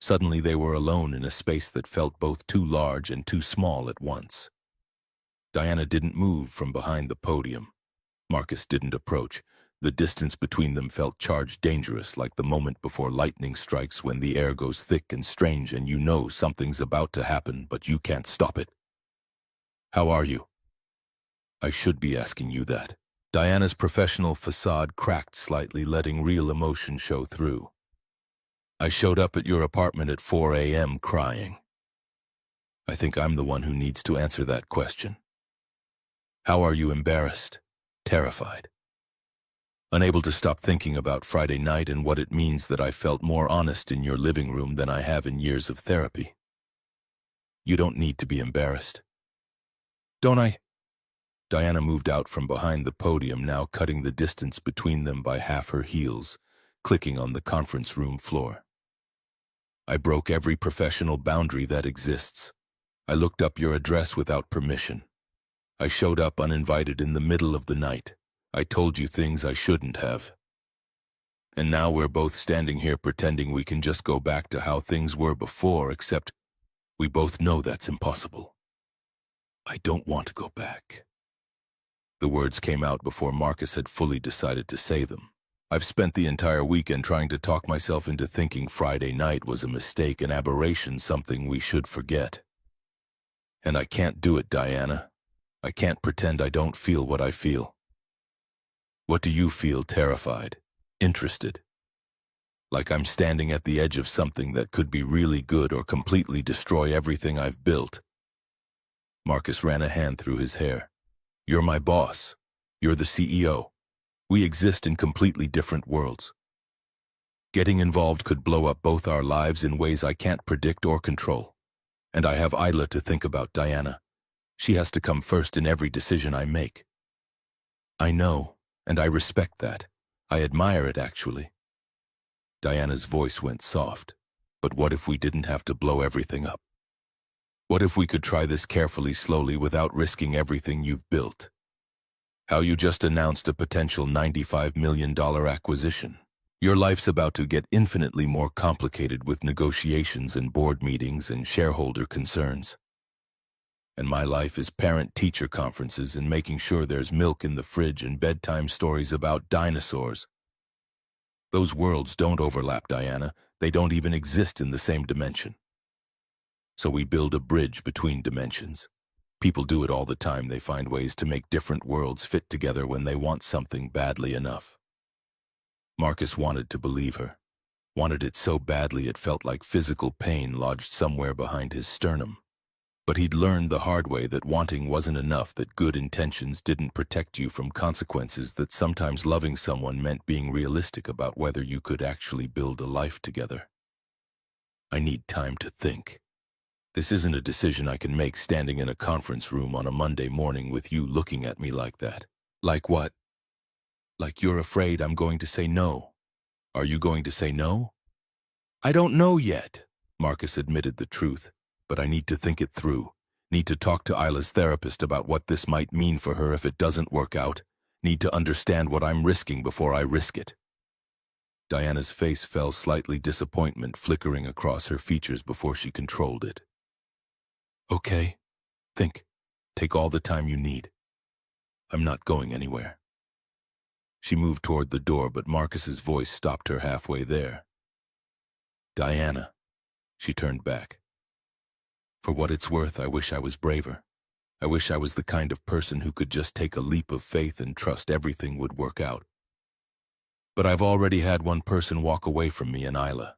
Suddenly they were alone in a space that felt both too large and too small at once. Diana didn't move from behind the podium. Marcus didn't approach. The distance between them felt charged, dangerous, like the moment before lightning strikes, when the air goes thick and strange and you know something's about to happen, but you can't stop it. How are you? I should be asking you that. Diana's professional facade cracked slightly, letting real emotion show through. I showed up at your apartment at 4 a.m. crying. I think I'm the one who needs to answer that question. How are you? Embarrassed? Terrified? Unable to stop thinking about Friday night and what it means that I felt more honest in your living room than I have in years of therapy. You don't need to be embarrassed. Don't I? Diana moved out from behind the podium, now cutting the distance between them by half her heels, clicking on the conference room floor. I broke every professional boundary that exists. I looked up your address without permission. I showed up uninvited in the middle of the night. I told you things I shouldn't have. And now we're both standing here pretending we can just go back to how things were before, except we both know that's impossible. I don't want to go back. The words came out before Marcus had fully decided to say them. I've spent the entire weekend trying to talk myself into thinking Friday night was a mistake, an aberration, something we should forget. And I can't do it, Diana. I can't pretend I don't feel what I feel. What do you feel? Terrified? Interested? Like I'm standing at the edge of something that could be really good or completely destroy everything I've built? Marcus ran a hand through his hair. You're my boss. You're the CEO. We exist in completely different worlds. Getting involved could blow up both our lives in ways I can't predict or control. And I have Isla to think about, Diana. She has to come first in every decision I make. I know, and I respect that. I admire it, actually. Diana's voice went soft. But what if we didn't have to blow everything up? What if we could try this carefully, slowly, without risking everything you've built? How you just announced a potential $95 million acquisition. Your life's about to get infinitely more complicated with negotiations and board meetings and shareholder concerns. And my life is parent-teacher conferences and making sure there's milk in the fridge and bedtime stories about dinosaurs. Those worlds don't overlap, Diana. They don't even exist in the same dimension. So we build a bridge between dimensions. People do it all the time. They find ways to make different worlds fit together when they want something badly enough. Marcus wanted to believe her. Wanted it so badly it felt like physical pain lodged somewhere behind his sternum. But he'd learned the hard way that wanting wasn't enough, that good intentions didn't protect you from consequences, that sometimes loving someone meant being realistic about whether you could actually build a life together. I need time to think. This isn't a decision I can make standing in a conference room on a Monday morning with you looking at me like that. Like what? Like you're afraid I'm going to say no. Are you going to say no? I don't know yet, Marcus admitted the truth, but I need to think it through. Need to talk to Isla's therapist about what this might mean for her if it doesn't work out. Need to understand what I'm risking before I risk it. Diana's face fell slightly, disappointment flickering across her features before she controlled it. Okay, think. Take all the time you need. I'm not going anywhere. She moved toward the door, but Marcus's voice stopped her halfway there. Diana. She turned back. For what it's worth, I wish I was braver. I wish I was the kind of person who could just take a leap of faith and trust everything would work out. But I've already had one person walk away from me in Isla.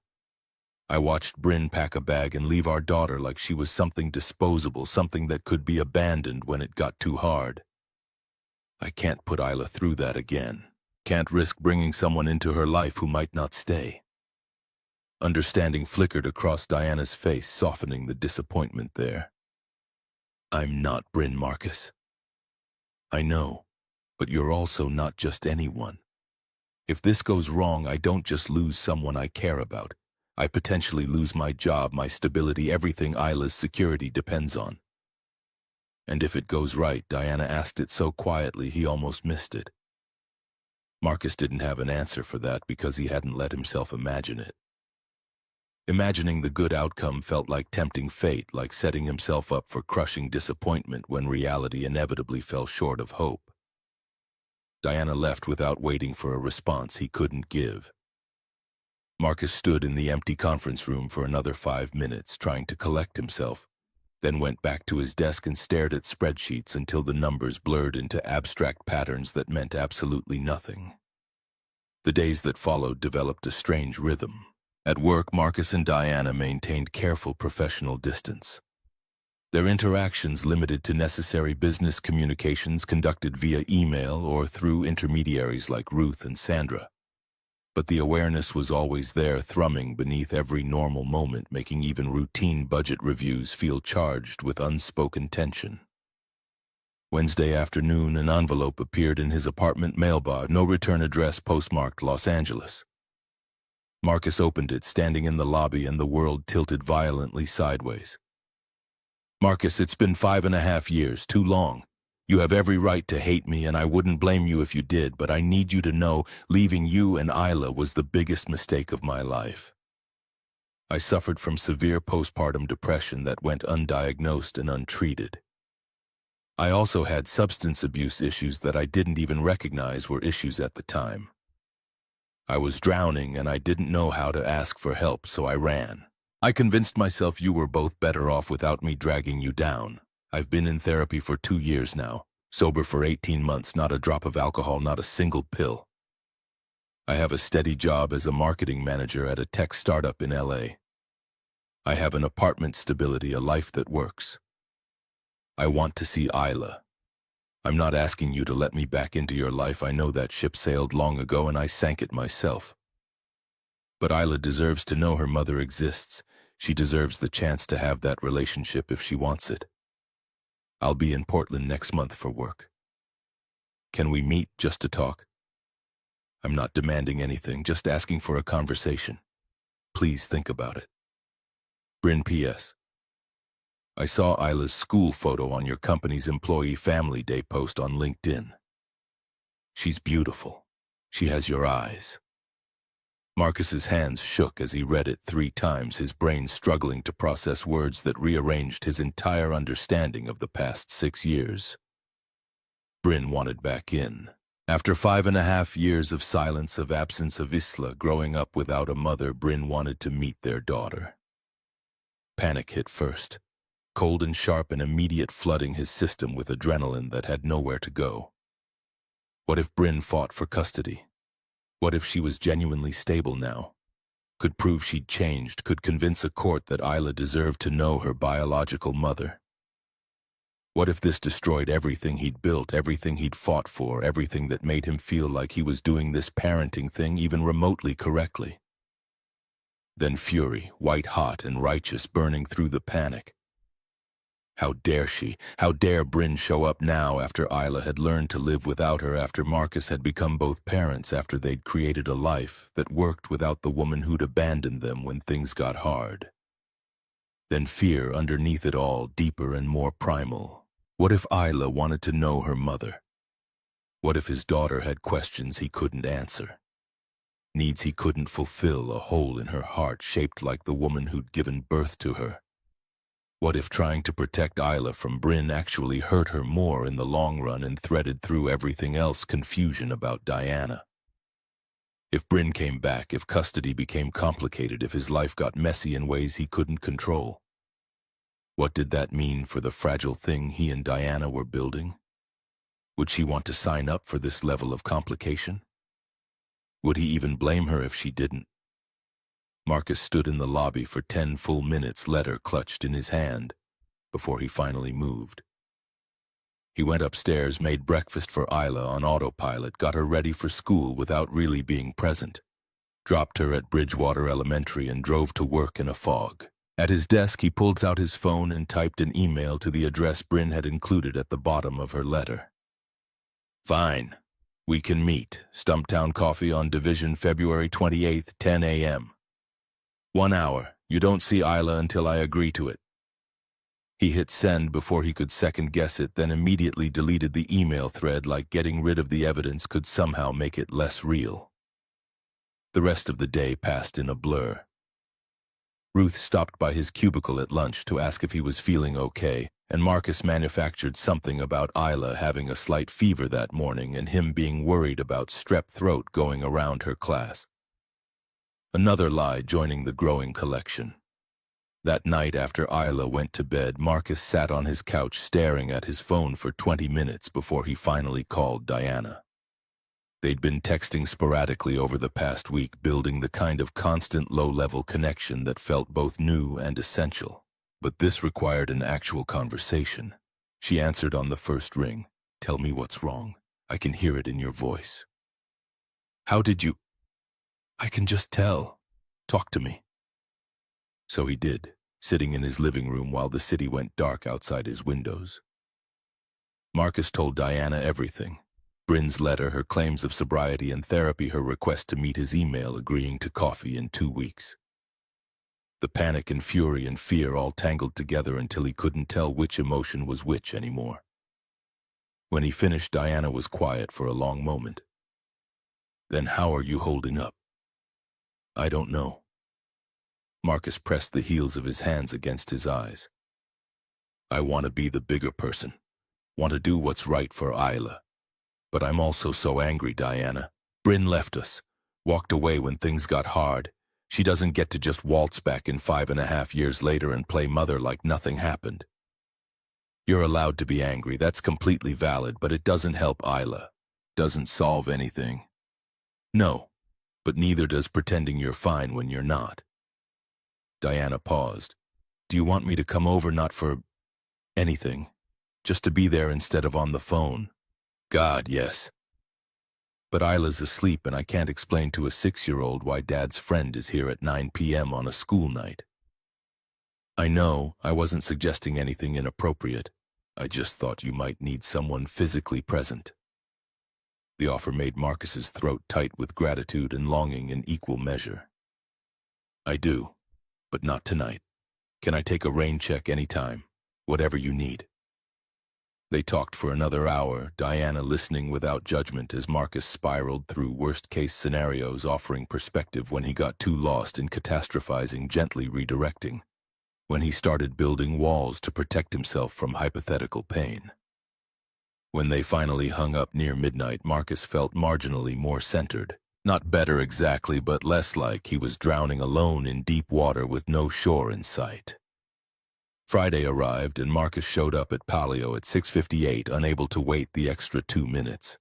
I watched Bryn pack a bag and leave our daughter like she was something disposable, something that could be abandoned when it got too hard. I can't put Isla through that again. Can't risk bringing someone into her life who might not stay. Understanding flickered across Diana's face, softening the disappointment there. I'm not Bryn, Marcus. I know, but you're also not just anyone. If this goes wrong, I don't just lose someone I care about. I potentially lose my job, my stability, everything Isla's security depends on. And if it goes right, Diana asked it so quietly he almost missed it. Marcus didn't have an answer for that because he hadn't let himself imagine it. Imagining the good outcome felt like tempting fate, like setting himself up for crushing disappointment when reality inevitably fell short of hope. Diana left without waiting for a response he couldn't give. Marcus stood in the empty conference room for another 5 minutes, trying to collect himself, then went back to his desk and stared at spreadsheets until the numbers blurred into abstract patterns that meant absolutely nothing. The days that followed developed a strange rhythm. At work, Marcus and Diana maintained careful professional distance. Their interactions limited to necessary business communications conducted via email or through intermediaries like Ruth and Sandra. But the awareness was always there, thrumming beneath every normal moment, making even routine budget reviews feel charged with unspoken tension. Wednesday afternoon, an envelope appeared in his apartment mailbox, no return address, postmarked Los Angeles. Marcus opened it, standing in the lobby, and the world tilted violently sideways. Marcus, it's been 5.5 years, too long. You have every right to hate me, and I wouldn't blame you if you did, but I need you to know leaving you and Isla was the biggest mistake of my life. I suffered from severe postpartum depression that went undiagnosed and untreated. I also had substance abuse issues that I didn't even recognize were issues at the time. I was drowning, and I didn't know how to ask for help, so I ran. I convinced myself you were both better off without me dragging you down. I've been in therapy for 2 years now, sober for 18 months, not a drop of alcohol, not a single pill. I have a steady job as a marketing manager at a tech startup in LA. I have an apartment stability, a life that works. I want to see Isla. I'm not asking you to let me back into your life. I know that ship sailed long ago and I sank it myself. But Isla deserves to know her mother exists. She deserves the chance to have that relationship if she wants it. I'll be in Portland next month for work. Can we meet just to talk? I'm not demanding anything, just asking for a conversation. Please think about it. Bryn P.S. I saw Isla's school photo on your company's Employee Family Day post on LinkedIn. She's beautiful. She has your eyes. Marcus's hands shook as he read it 3 times, his brain struggling to process words that rearranged his entire understanding of the past 6 years. Bryn wanted back in. After 5.5 years of silence, of absence, of Isla growing up without a mother, Bryn wanted to meet their daughter. Panic hit first, cold and sharp and immediate, flooding his system with adrenaline that had nowhere to go. What if Bryn fought for custody? What if she was genuinely stable now? Could prove she'd changed, could convince a court that Isla deserved to know her biological mother? What if this destroyed everything he'd built, everything he'd fought for, everything that made him feel like he was doing this parenting thing even remotely correctly? Then fury, white-hot and righteous, burning through the panic. How dare she? How dare Bryn show up now after Isla had learned to live without her, after Marcus had become both parents, after they'd created a life that worked without the woman who'd abandoned them when things got hard? Then fear underneath it all, deeper and more primal. What if Isla wanted to know her mother? What if his daughter had questions he couldn't answer? Needs he couldn't fulfill, a hole in her heart shaped like the woman who'd given birth to her? What if trying to protect Isla from Bryn actually hurt her more in the long run and threaded through everything else confusion about Diana? If Bryn came back, if custody became complicated, if his life got messy in ways he couldn't control, what did that mean for the fragile thing he and Diana were building? Would she want to sign up for this level of complication? Would he even blame her if she didn't? Marcus stood in the lobby for 10 full minutes, letter clutched in his hand, before he finally moved. He went upstairs, made breakfast for Isla on autopilot, got her ready for school without really being present, dropped her at Bridgewater Elementary, and drove to work in a fog. At his desk, he pulled out his phone and typed an email to the address Bryn had included at the bottom of her letter. Fine. We can meet. Stumptown Coffee on Division, February 28th, 10 a.m. 1 hour. You don't see Isla until I agree to it. He hit send before he could second-guess it, then immediately deleted the email thread, like getting rid of the evidence could somehow make it less real. The rest of the day passed in a blur. Ruth stopped by his cubicle at lunch to ask if he was feeling okay, and Marcus manufactured something about Isla having a slight fever that morning and him being worried about strep throat going around her class. Another lie joining the growing collection. That night after Isla went to bed, Marcus sat on his couch staring at his phone for 20 minutes before he finally called Diana. They'd been texting sporadically over the past week, building the kind of constant low-level connection that felt both new and essential. But this required an actual conversation. She answered on the first ring. Tell me what's wrong. I can hear it in your voice. How did you... I can just tell. Talk to me. So he did, sitting in his living room while the city went dark outside his windows. Marcus told Diana everything. Bryn's letter, her claims of sobriety and therapy, her request to meet, his email agreeing to coffee in 2 weeks. The panic and fury and fear all tangled together until he couldn't tell which emotion was which anymore. When he finished, Diana was quiet for a long moment. Then how are you holding up? I don't know. Marcus pressed the heels of his hands against his eyes. I want to be the bigger person. Want to do what's right for Isla. But I'm also so angry, Diana. Bryn left us. Walked away when things got hard. She doesn't get to just waltz back in 5.5 years later and play mother like nothing happened. You're allowed to be angry, that's completely valid, but it doesn't help Isla. Doesn't solve anything. No, but neither does pretending you're fine when you're not. Diana paused. Do you want me to come over, not for anything? Just to be there instead of on the phone? God, yes. But Isla's asleep and I can't explain to a 6-year-old why Dad's friend is here at 9 p.m. on a school night. I know, I wasn't suggesting anything inappropriate. I just thought you might need someone physically present. The offer made Marcus's throat tight with gratitude and longing in equal measure. I do, but not tonight. Can I take a rain check anytime? Whatever you need. They talked for another hour, Diana listening without judgment as Marcus spiraled through worst-case scenarios, offering perspective when he got too lost in catastrophizing, gently redirecting when he started building walls to protect himself from hypothetical pain. When they finally hung up near midnight, Marcus felt marginally more centered. Not better exactly, but less like he was drowning alone in deep water with no shore in sight. Friday arrived and Marcus showed up at Palio at 6:58, unable to wait the extra 2 minutes.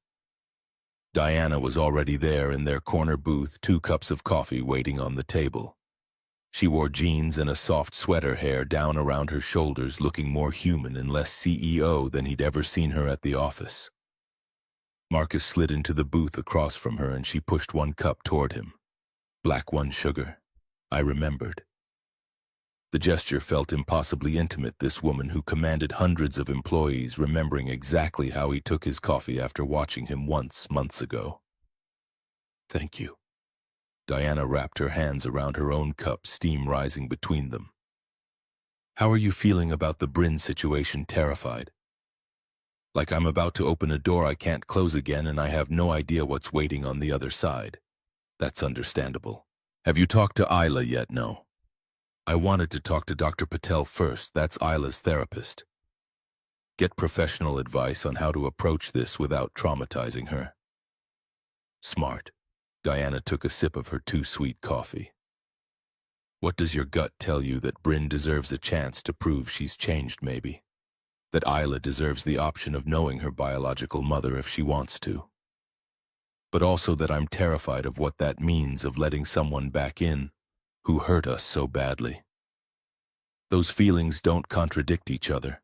Diana was already there in their corner booth, 2 cups of coffee waiting on the table. She wore jeans and a soft sweater, hair down around her shoulders, looking more human and less CEO than he'd ever seen her at the office. Marcus slid into the booth across from her and she pushed 1 cup toward him. "Black 1 sugar," I remembered. The gesture felt impossibly intimate, this woman who commanded hundreds of employees remembering exactly how he took his coffee after watching him once, months ago. "Thank you." Diana wrapped her hands around her own cup, steam rising between them. "How are you feeling about the Bryn situation?" Terrified. "Like I'm about to open a door I can't close again and I have no idea what's waiting on the other side." "That's understandable. Have you talked to Isla yet?" "No. I wanted to talk to Dr. Patel first. That's Isla's therapist. Get professional advice on how to approach this without traumatizing her." "Smart." Diana took a sip of her too-sweet coffee. "What does your gut tell you? That Bryn deserves a chance to prove she's changed, maybe? That Isla deserves the option of knowing her biological mother if she wants to? But also that I'm terrified of what that means, of letting someone back in who hurt us so badly. Those feelings don't contradict each other.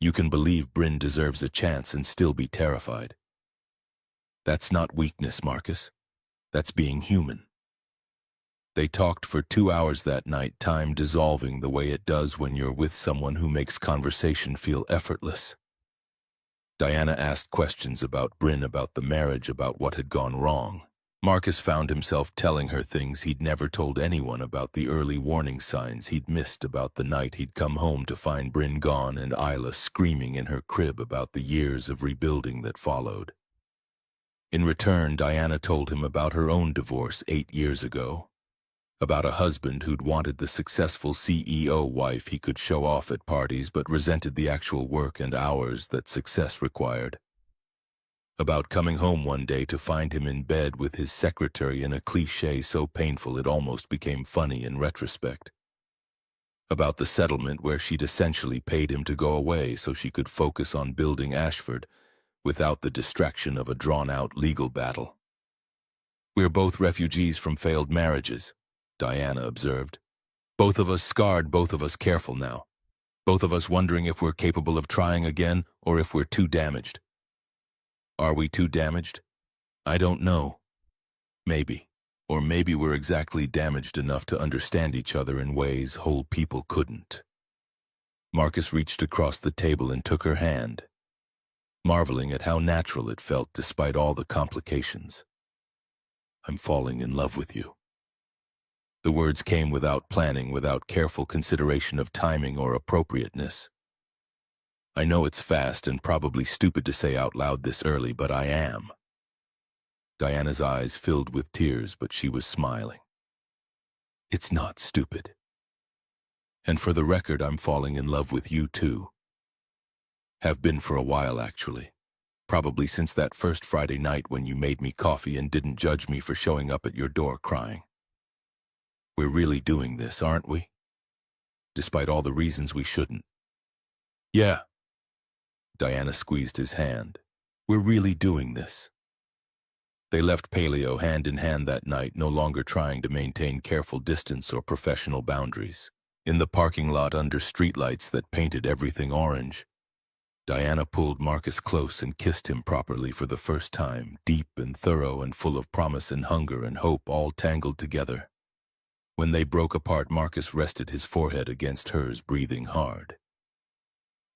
You can believe Bryn deserves a chance and still be terrified. That's not weakness, Marcus. That's being human." They talked for 2 hours that night, time dissolving the way it does when you're with someone who makes conversation feel effortless. Diana asked questions about Bryn, about the marriage, about what had gone wrong. Marcus found himself telling her things he'd never told anyone, about the early warning signs he'd missed, about the night he'd come home to find Bryn gone and Isla screaming in her crib, about the years of rebuilding that followed. In return, Diana told him about her own divorce 8 years ago, about a husband who'd wanted the successful CEO wife he could show off at parties but resented the actual work and hours that success required. About coming home one day to find him in bed with his secretary in a cliché so painful it almost became funny in retrospect. About the settlement where she'd essentially paid him to go away so she could focus on building Ashford without the distraction of a drawn-out legal battle. "We're both refugees from failed marriages," Diana observed. "Both of us scarred, both of us careful now. Both of us wondering if we're capable of trying again or if we're too damaged. Are we too damaged? I don't know. Maybe. Or maybe we're exactly damaged enough to understand each other in ways whole people couldn't." Marcus reached across the table and took her hand, marveling at how natural it felt despite all the complications. "I'm falling in love with you." The words came without planning, without careful consideration of timing or appropriateness. "I know it's fast and probably stupid to say out loud this early, but I am." Diana's eyes filled with tears, but she was smiling. "It's not stupid. And for the record, I'm falling in love with you too. Have been for a while, actually. Probably since that first Friday night when you made me coffee and didn't judge me for showing up at your door crying. We're really doing this, aren't we? Despite all the reasons we shouldn't." "Yeah." Diana squeezed his hand. "We're really doing this." They left Palio hand in hand that night, no longer trying to maintain careful distance or professional boundaries. In the parking lot under streetlights that painted everything orange, Diana pulled Marcus close and kissed him properly for the first time, deep and thorough and full of promise and hunger and hope all tangled together. When they broke apart, Marcus rested his forehead against hers, breathing hard.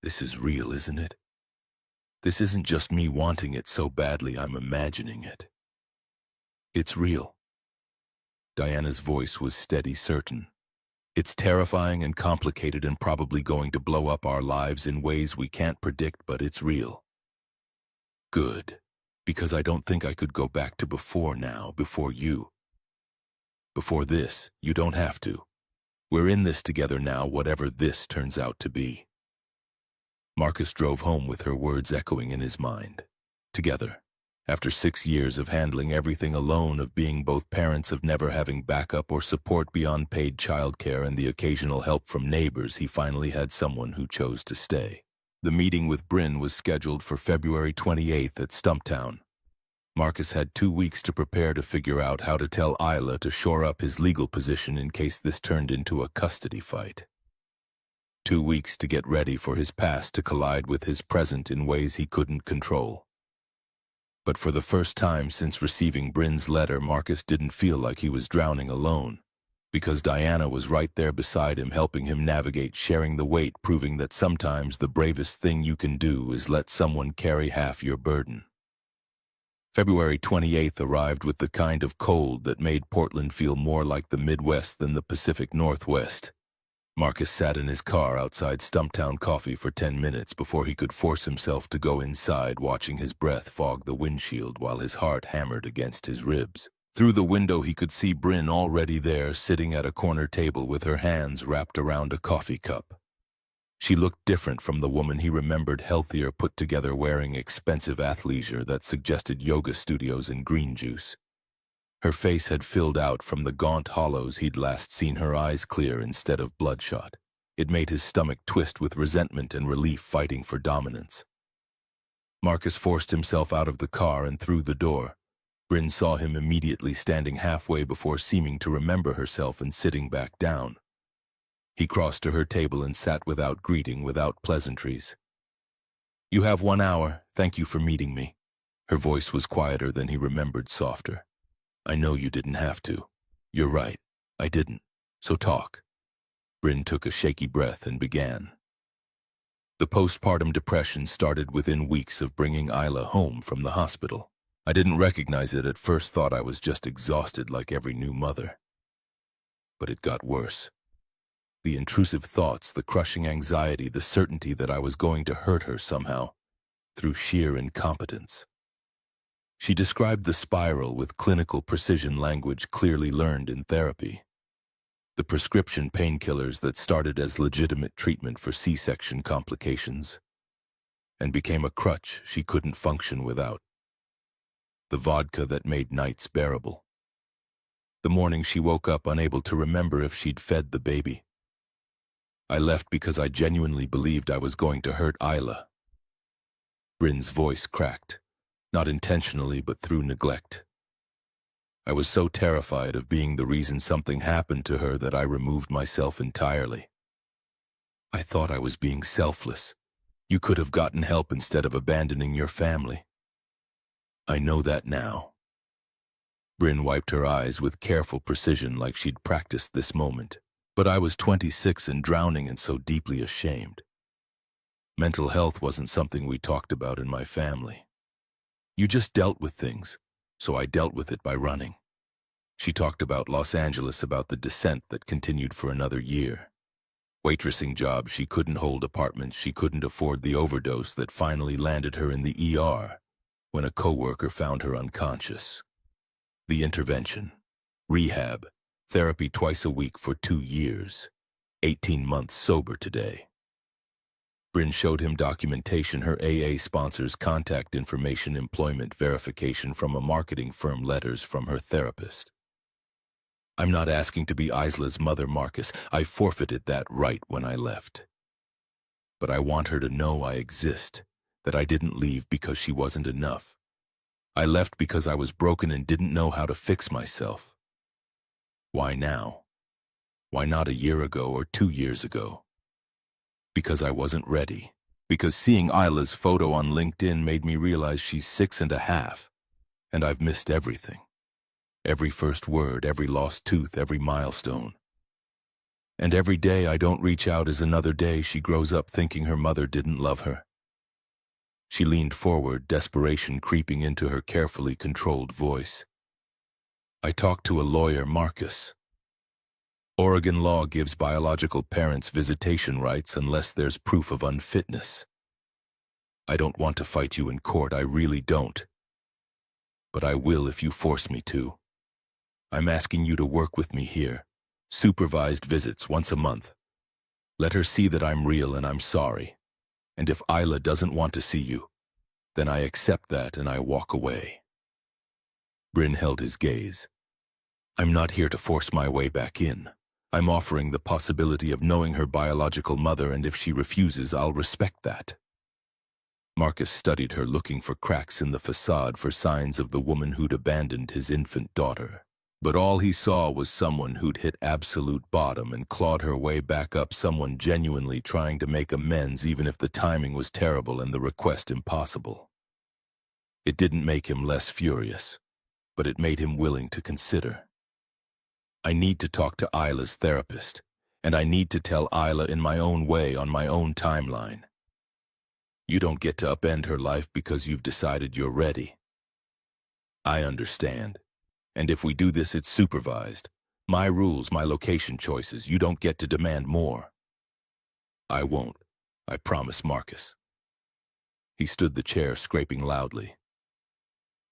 "This is real, isn't it? This isn't just me wanting it so badly I'm imagining it. It's real." Diana's voice was steady, certain. It's terrifying and complicated and probably going to blow up our lives in ways we can't predict, but it's real. Good. Because I don't think I could go back to before now, before you. Before this, you don't have to. We're in this together now, whatever this turns out to be. Marcus drove home with her words echoing in his mind. Together. After 6 years of handling everything alone, of being both parents, of never having backup or support beyond paid childcare and the occasional help from neighbors, he finally had someone who chose to stay. The meeting with Bryn was scheduled for February 28th at Stumptown. Marcus had 2 weeks to prepare to figure out how to tell Isla to shore up his legal position in case this turned into a custody fight. 2 weeks to get ready for his past to collide with his present in ways he couldn't control. But for the first time since receiving Bryn's letter, Marcus didn't feel like he was drowning alone, because Diana was right there beside him, helping him navigate, sharing the weight, proving that sometimes the bravest thing you can do is let someone carry half your burden. February 28th arrived with the kind of cold that made Portland feel more like the Midwest than the Pacific Northwest. Marcus sat in his car outside Stumptown Coffee for 10 minutes before he could force himself to go inside, watching his breath fog the windshield while his heart hammered against his ribs. Through the window he could see Bryn already there, sitting at a corner table with her hands wrapped around a coffee cup. She looked different from the woman he remembered, healthier, put together, wearing expensive athleisure that suggested yoga studios and green juice. Her face had filled out from the gaunt hollows he'd last seen, her eyes clear instead of bloodshot. It made his stomach twist with resentment and relief fighting for dominance. Marcus forced himself out of the car and through the door. Bryn saw him immediately, standing halfway before seeming to remember herself and sitting back down. He crossed to her table and sat without greeting, without pleasantries. "You have 1 hour. Thank you for meeting me." Her voice was quieter than he remembered, softer. "I know you didn't have to. You're right. I didn't. So talk." Bryn took a shaky breath and began. The postpartum depression started within weeks of bringing Isla home from the hospital. I didn't recognize it at first, thought I was just exhausted like every new mother. But it got worse. The intrusive thoughts, the crushing anxiety, the certainty that I was going to hurt her somehow, through sheer incompetence. She described the spiral with clinical precision, language clearly learned in therapy. The prescription painkillers that started as legitimate treatment for C-section complications and became a crutch she couldn't function without. The vodka that made nights bearable. The morning she woke up unable to remember if she'd fed the baby. I left because I genuinely believed I was going to hurt Isla. Bryn's voice cracked. Not intentionally, but through neglect. I was so terrified of being the reason something happened to her that I removed myself entirely. I thought I was being selfless. You could have gotten help instead of abandoning your family. I know that now. Bryn wiped her eyes with careful precision, like she'd practiced this moment. But I was 26 and drowning and so deeply ashamed. Mental health wasn't something we talked about in my family. You just dealt with things, so I dealt with it by running. She talked about Los Angeles, about the descent that continued for another year. Waitressing jobs she couldn't hold, apartments she couldn't afford, the overdose that finally landed her in the ER when a coworker found her unconscious. The intervention, rehab, therapy twice a week for 2 years, 18 months sober today. Bryn showed him documentation, her AA sponsors, contact information, employment verification from a marketing firm, letters from her therapist. I'm not asking to be Isla's mother, Marcus. I forfeited that right when I left. But I want her to know I exist, that I didn't leave because she wasn't enough. I left because I was broken and didn't know how to fix myself. Why now? Why not a year ago or 2 years ago? Because I wasn't ready. Because seeing Isla's photo on LinkedIn made me realize she's 6.5, and I've missed everything. Every first word, every lost tooth, every milestone. And every day I don't reach out is another day she grows up thinking her mother didn't love her. She leaned forward, desperation creeping into her carefully controlled voice. I talked to a lawyer, Marcus. Oregon law gives biological parents visitation rights unless there's proof of unfitness. I don't want to fight you in court, I really don't. But I will if you force me to. I'm asking you to work with me here. Supervised visits once a month. Let her see that I'm real and I'm sorry. And if Isla doesn't want to see you, then I accept that and I walk away. Bryn held his gaze. I'm not here to force my way back in. I'm offering the possibility of knowing her biological mother, and if she refuses, I'll respect that. Marcus studied her, looking for cracks in the facade for signs of the woman who'd abandoned his infant daughter. But all he saw was someone who'd hit absolute bottom and clawed her way back up, someone genuinely trying to make amends even if the timing was terrible and the request impossible. It didn't make him less furious, but it made him willing to consider. I need to talk to Isla's therapist, and I need to tell Isla in my own way on my own timeline. You don't get to upend her life because you've decided you're ready. I understand. And if we do this, it's supervised. My rules, my location choices. You don't get to demand more. I won't. I promise, Marcus. He stood the chair, scraping loudly.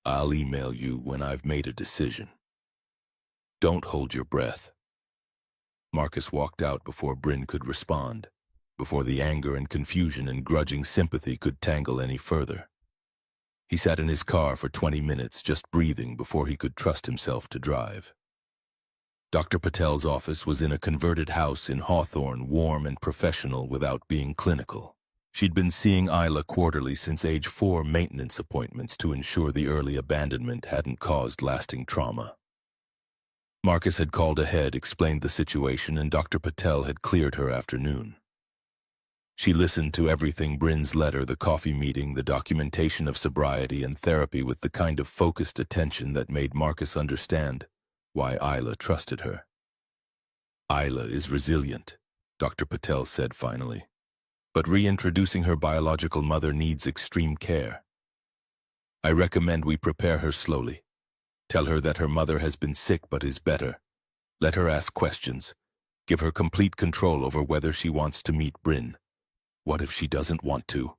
I'll email you when I've made a decision. Don't hold your breath. Marcus walked out before Bryn could respond, before the anger and confusion and grudging sympathy could tangle any further. He sat in his car for 20 minutes, just breathing, before he could trust himself to drive. Dr. Patel's office was in a converted house in Hawthorne, warm and professional without being clinical. She'd been seeing Isla quarterly since age 4, maintenance appointments to ensure the early abandonment hadn't caused lasting trauma. Marcus had called ahead, explained the situation, and Dr. Patel had cleared her afternoon. She listened to everything: Bryn's letter, the coffee meeting, the documentation of sobriety and therapy, with the kind of focused attention that made Marcus understand why Isla trusted her. Isla is resilient, Dr. Patel said finally, but reintroducing her biological mother needs extreme care. I recommend we prepare her slowly. Tell her that her mother has been sick but is better. Let her ask questions. Give her complete control over whether she wants to meet Bryn. What if she doesn't want to?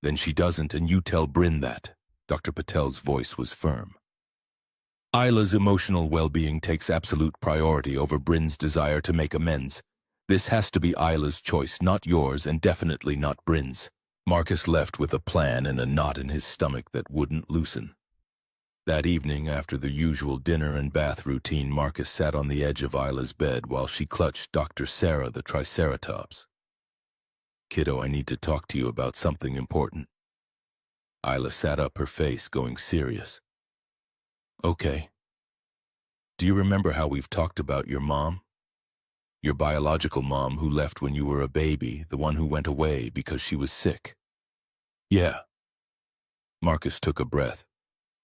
Then she doesn't, and you tell Bryn that. Dr. Patel's voice was firm. Isla's emotional well-being takes absolute priority over Bryn's desire to make amends. This has to be Isla's choice, not yours, and definitely not Bryn's. Marcus left with a plan and a knot in his stomach that wouldn't loosen. That evening, after the usual dinner and bath routine, Marcus sat on the edge of Isla's bed while she clutched Dr. Sarah the Triceratops. Kiddo, I need to talk to you about something important. Isla sat up, her face going serious. Okay. Do you remember how we've talked about your mom? Your biological mom who left when you were a baby, the one who went away because she was sick? Yeah. Marcus took a breath.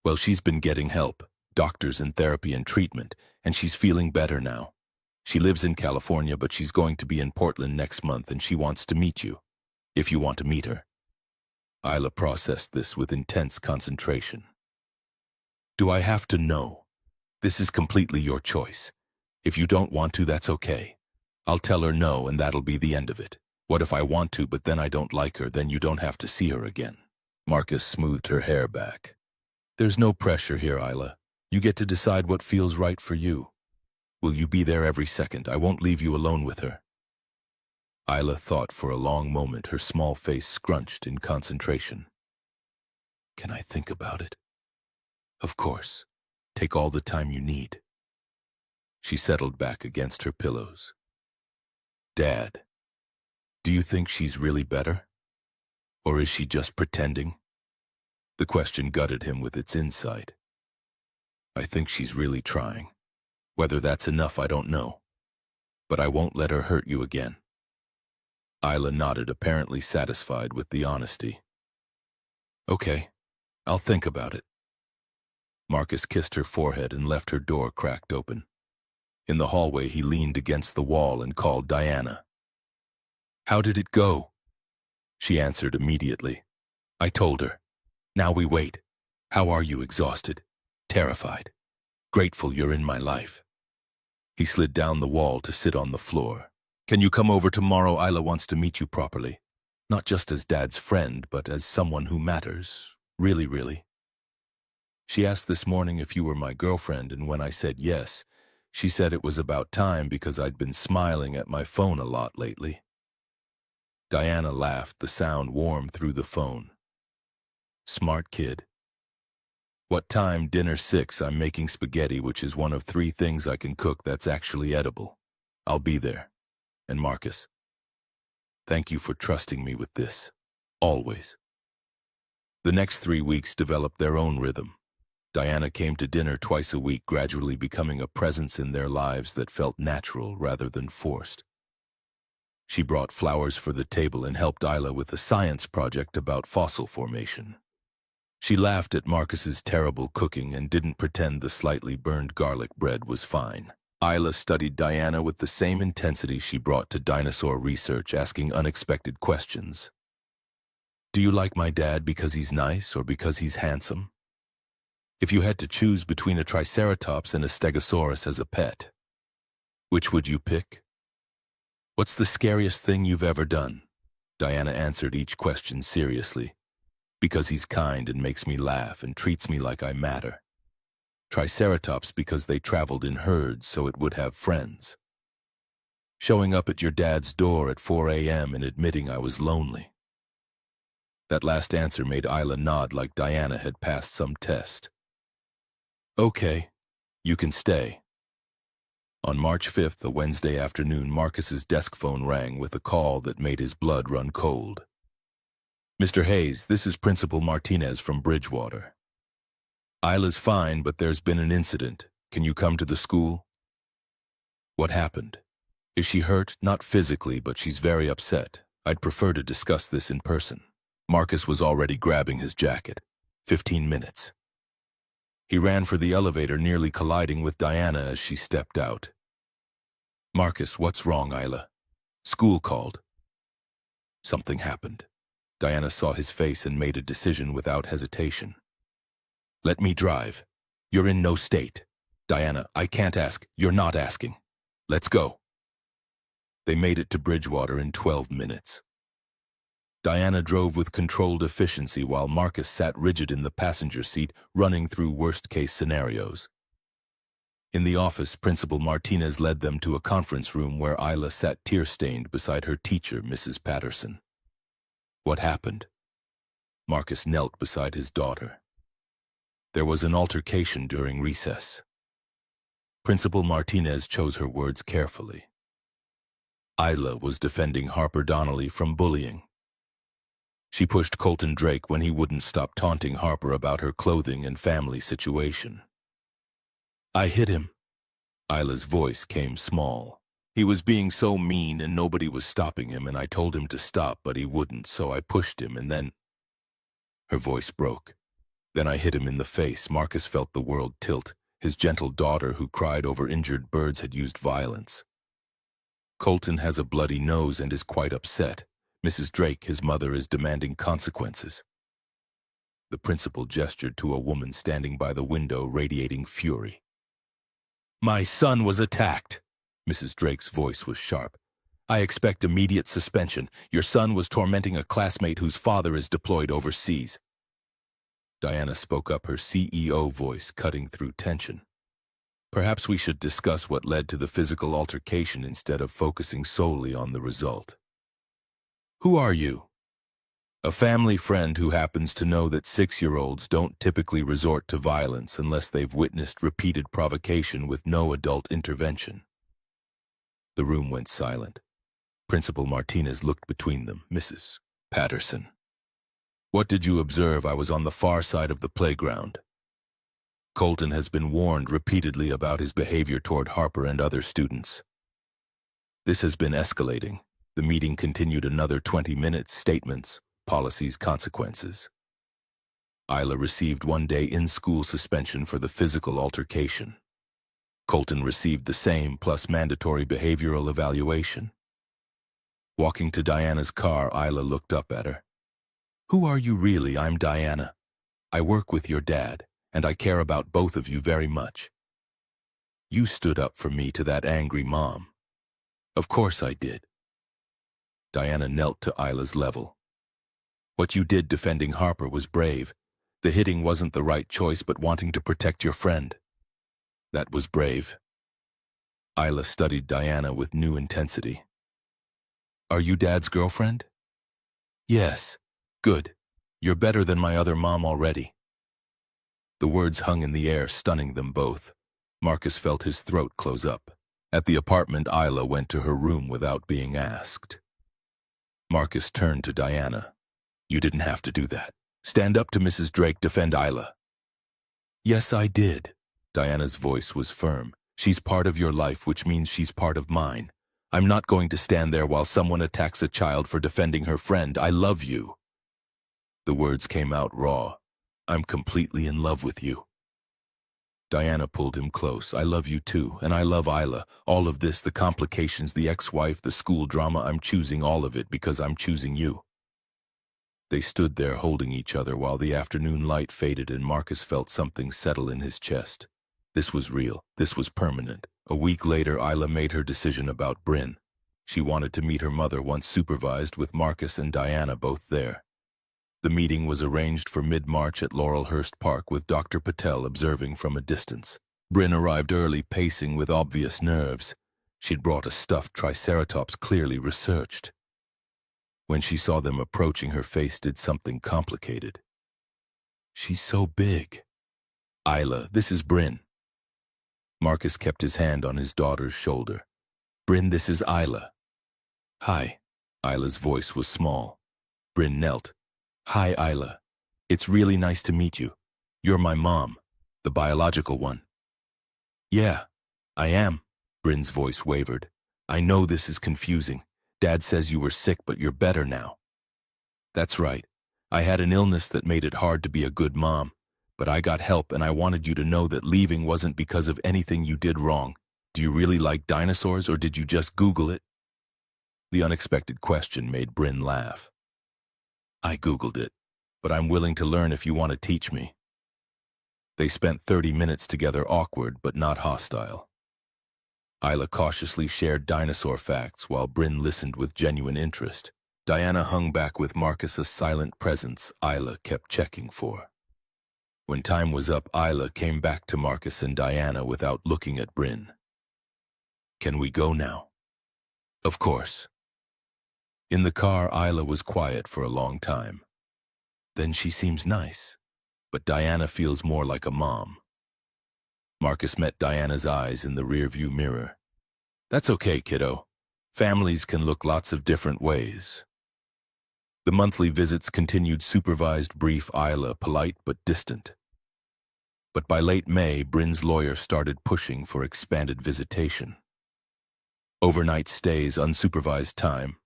Well, she's been getting help, doctors and therapy and treatment, and she's feeling better now. She lives in California, but she's going to be in Portland next month, and she wants to meet you, if you want to meet her. Isla processed this with intense concentration. Do I have to know? This is completely your choice. If you don't want to, that's okay. I'll tell her no, and that'll be the end of it. What if I want to, but then I don't like her? Then you don't have to see her again. Marcus smoothed her hair back. There's no pressure here, Isla. You get to decide what feels right for you. Will you be there every second? I won't leave you alone with her. Isla thought for a long moment, her small face scrunched in concentration. Can I think about it? Of course. Take all the time you need. She settled back against her pillows. Dad, do you think she's really better? Or is she just pretending? The question gutted him with its insight. I think she's really trying. Whether that's enough, I don't know. But I won't let her hurt you again. Isla nodded, apparently satisfied with the honesty. Okay, I'll think about it. Marcus kissed her forehead and left her door cracked open. In the hallway, he leaned against the wall and called Diana. How did it go? She answered immediately. I told her. Now we wait. How are you? Exhausted? Terrified? Grateful you're in my life? He slid down the wall to sit on the floor. Can you come over tomorrow? Isla wants to meet you properly. Not just as Dad's friend, but as someone who matters. Really, really. She asked this morning if you were my girlfriend, and when I said yes, she said it was about time because I'd been smiling at my phone a lot lately. Diana laughed, the sound warm through the phone. Smart kid. What time? Dinner 6. I'm making spaghetti, which is one of 3 things I can cook that's actually edible. I'll be there. And Marcus, thank you for trusting me with this. Always. The next 3 weeks developed their own rhythm. Diana came to dinner twice a week, gradually becoming a presence in their lives that felt natural rather than forced. She brought flowers for the table and helped Isla with a science project about fossil formation. She laughed at Marcus's terrible cooking and didn't pretend the slightly burned garlic bread was fine. Isla studied Diana with the same intensity she brought to dinosaur research, asking unexpected questions. Do you like my dad because he's nice or because he's handsome? If you had to choose between a Triceratops and a Stegosaurus as a pet, which would you pick? What's the scariest thing you've ever done? Diana answered each question seriously. Because he's kind and makes me laugh and treats me like I matter. Triceratops because they traveled in herds so it would have friends. Showing up at your dad's door at 4 a.m. and admitting I was lonely. That last answer made Isla nod like Diana had passed some test. Okay, you can stay. On March 5th, a Wednesday afternoon, Marcus's desk phone rang with a call that made his blood run cold. Mr. Hayes, this is Principal Martinez from Bridgewater. Isla's fine, but there's been an incident. Can you come to the school? What happened? Is she hurt? Not physically, but she's very upset. I'd prefer to discuss this in person. Marcus was already grabbing his jacket. 15 minutes. He ran for the elevator, nearly colliding with Diana as she stepped out. Marcus, what's wrong, Isla? School called. Something happened. Diana saw his face and made a decision without hesitation. Let me drive. You're in no state. Diana, I can't ask. You're not asking. Let's go. They made it to Bridgewater in 12 minutes. Diana drove with controlled efficiency while Marcus sat rigid in the passenger seat, running through worst-case scenarios. In the office, Principal Martinez led them to a conference room where Isla sat tear-stained beside her teacher, Mrs. Patterson. What happened? Marcus knelt beside his daughter. There was an altercation during recess. Principal Martinez chose her words carefully. Isla was defending Harper Donnelly from bullying. She pushed Colton Drake when he wouldn't stop taunting Harper about her clothing and family situation. I hit him. Isla's voice came small. He was being so mean and nobody was stopping him, and I told him to stop, but he wouldn't, so I pushed him and then... Her voice broke. Then I hit him in the face. Marcus felt the world tilt. His gentle daughter, who cried over injured birds, had used violence. Colton has a bloody nose and is quite upset. Mrs. Drake, his mother, is demanding consequences. The principal gestured to a woman standing by the window, radiating fury. My son was attacked. Mrs. Drake's voice was sharp. I expect immediate suspension. Your son was tormenting a classmate whose father is deployed overseas. Diana spoke up, her CEO voice cutting through tension. Perhaps we should discuss what led to the physical altercation instead of focusing solely on the result. Who are you? A family friend who happens to know that 6-year-olds don't typically resort to violence unless they've witnessed repeated provocation with no adult intervention. The room went silent. Principal Martinez looked between them. Mrs. Patterson. What did you observe? I was on the far side of the playground. Colton has been warned repeatedly about his behavior toward Harper and other students. This has been escalating. The meeting continued another 20 minutes, statements, policies, consequences. Isla received 1-day in-school suspension for the physical altercation. Colton received the same, plus mandatory behavioral evaluation. Walking to Diana's car, Isla looked up at her. Who are you really? I'm Diana. I work with your dad, and I care about both of you very much. You stood up for me to that angry mom. Of course I did. Diana knelt to Isla's level. What you did defending Harper was brave. The hitting wasn't the right choice, but wanting to protect your friend. That was brave. Isla studied Diana with new intensity. Are you Dad's girlfriend? Yes. Good. You're better than my other mom already. The words hung in the air, stunning them both. Marcus felt his throat close up. At the apartment, Isla went to her room without being asked. Marcus turned to Diana. You didn't have to do that. Stand up to Mrs. Drake, defend Isla. Yes, I did. Diana's voice was firm. She's part of your life, which means she's part of mine. I'm not going to stand there while someone attacks a child for defending her friend. I love you. The words came out raw. I'm completely in love with you. Diana pulled him close. I love you too, and I love Isla. All of this, the complications, the ex-wife, the school drama, I'm choosing all of it because I'm choosing you. They stood there holding each other while the afternoon light faded and Marcus felt something settle in his chest. This was real. This was permanent. A week later, Isla made her decision about Bryn. She wanted to meet her mother once supervised, with Marcus and Diana both there. The meeting was arranged for mid-March at Laurelhurst Park, with Dr. Patel observing from a distance. Bryn arrived early, pacing with obvious nerves. She'd brought a stuffed triceratops clearly researched. When she saw them approaching, her face did something complicated. She's so big. Isla, this is Bryn. Marcus kept his hand on his daughter's shoulder. Bryn, this is Isla. Hi. Isla's voice was small. Bryn knelt. Hi, Isla. It's really nice to meet you. You're my mom, the biological one. Yeah, I am. Bryn's voice wavered. I know this is confusing. Dad says you were sick, but you're better now. That's right. I had an illness that made it hard to be a good mom, but I got help, and I wanted you to know that leaving wasn't because of anything you did wrong. Do you really like dinosaurs, or did you just Google it? The unexpected question made Bryn laugh. I Googled it, but I'm willing to learn if you want to teach me. They spent 30 minutes together, awkward but not hostile. Isla cautiously shared dinosaur facts while Bryn listened with genuine interest. Diana hung back with Marcus, a silent presence Isla kept checking for. When time was up, Isla came back to Marcus and Diana without looking at Bryn. Can we go now? Of course. In the car, Isla was quiet for a long time. Then she seems nice, but Diana feels more like a mom. Marcus met Diana's eyes in the rearview mirror. That's okay, kiddo. Families can look lots of different ways. The monthly visits continued, supervised, brief, Isla polite but distant. But by late May, Bryn's lawyer started pushing for expanded visitation. Overnight stays, unsupervised time.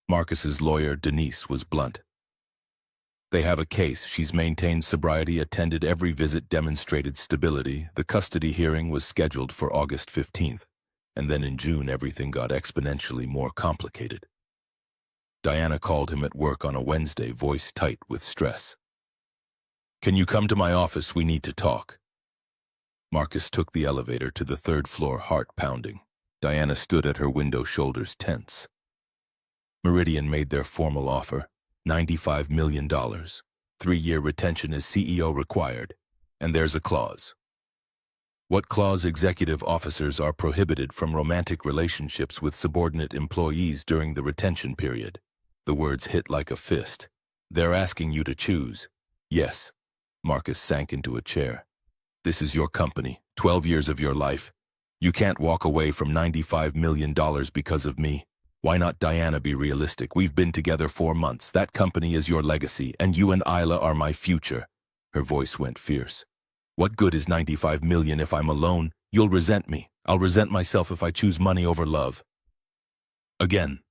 Marcus's lawyer, Denise, was blunt. They have a case. She's maintained sobriety, attended every visit, demonstrated stability. The custody hearing was scheduled for August 15th, and then in June everything got exponentially more complicated. Diana called him at work on a Wednesday, voice tight with stress. Can you come to my office? We need to talk. Marcus took the elevator to the third floor, heart pounding. Diana stood at her window, shoulders tense. Meridian made their formal offer, $95 million. 3-year retention as CEO required. And there's a clause. What clause? Executive officers are prohibited from romantic relationships with subordinate employees during the retention period. The words hit like a fist. They're asking you to choose. Yes. Marcus sank into a chair. This is your company, 12 years of your life. You can't walk away from $95 million because of me. Why not, Diana? Be realistic. We've been together 4 months. That company is your legacy, and you and Isla are my future. Her voice went fierce. What good is $95 million if I'm alone? You'll resent me. I'll resent myself if I choose money over love. Again.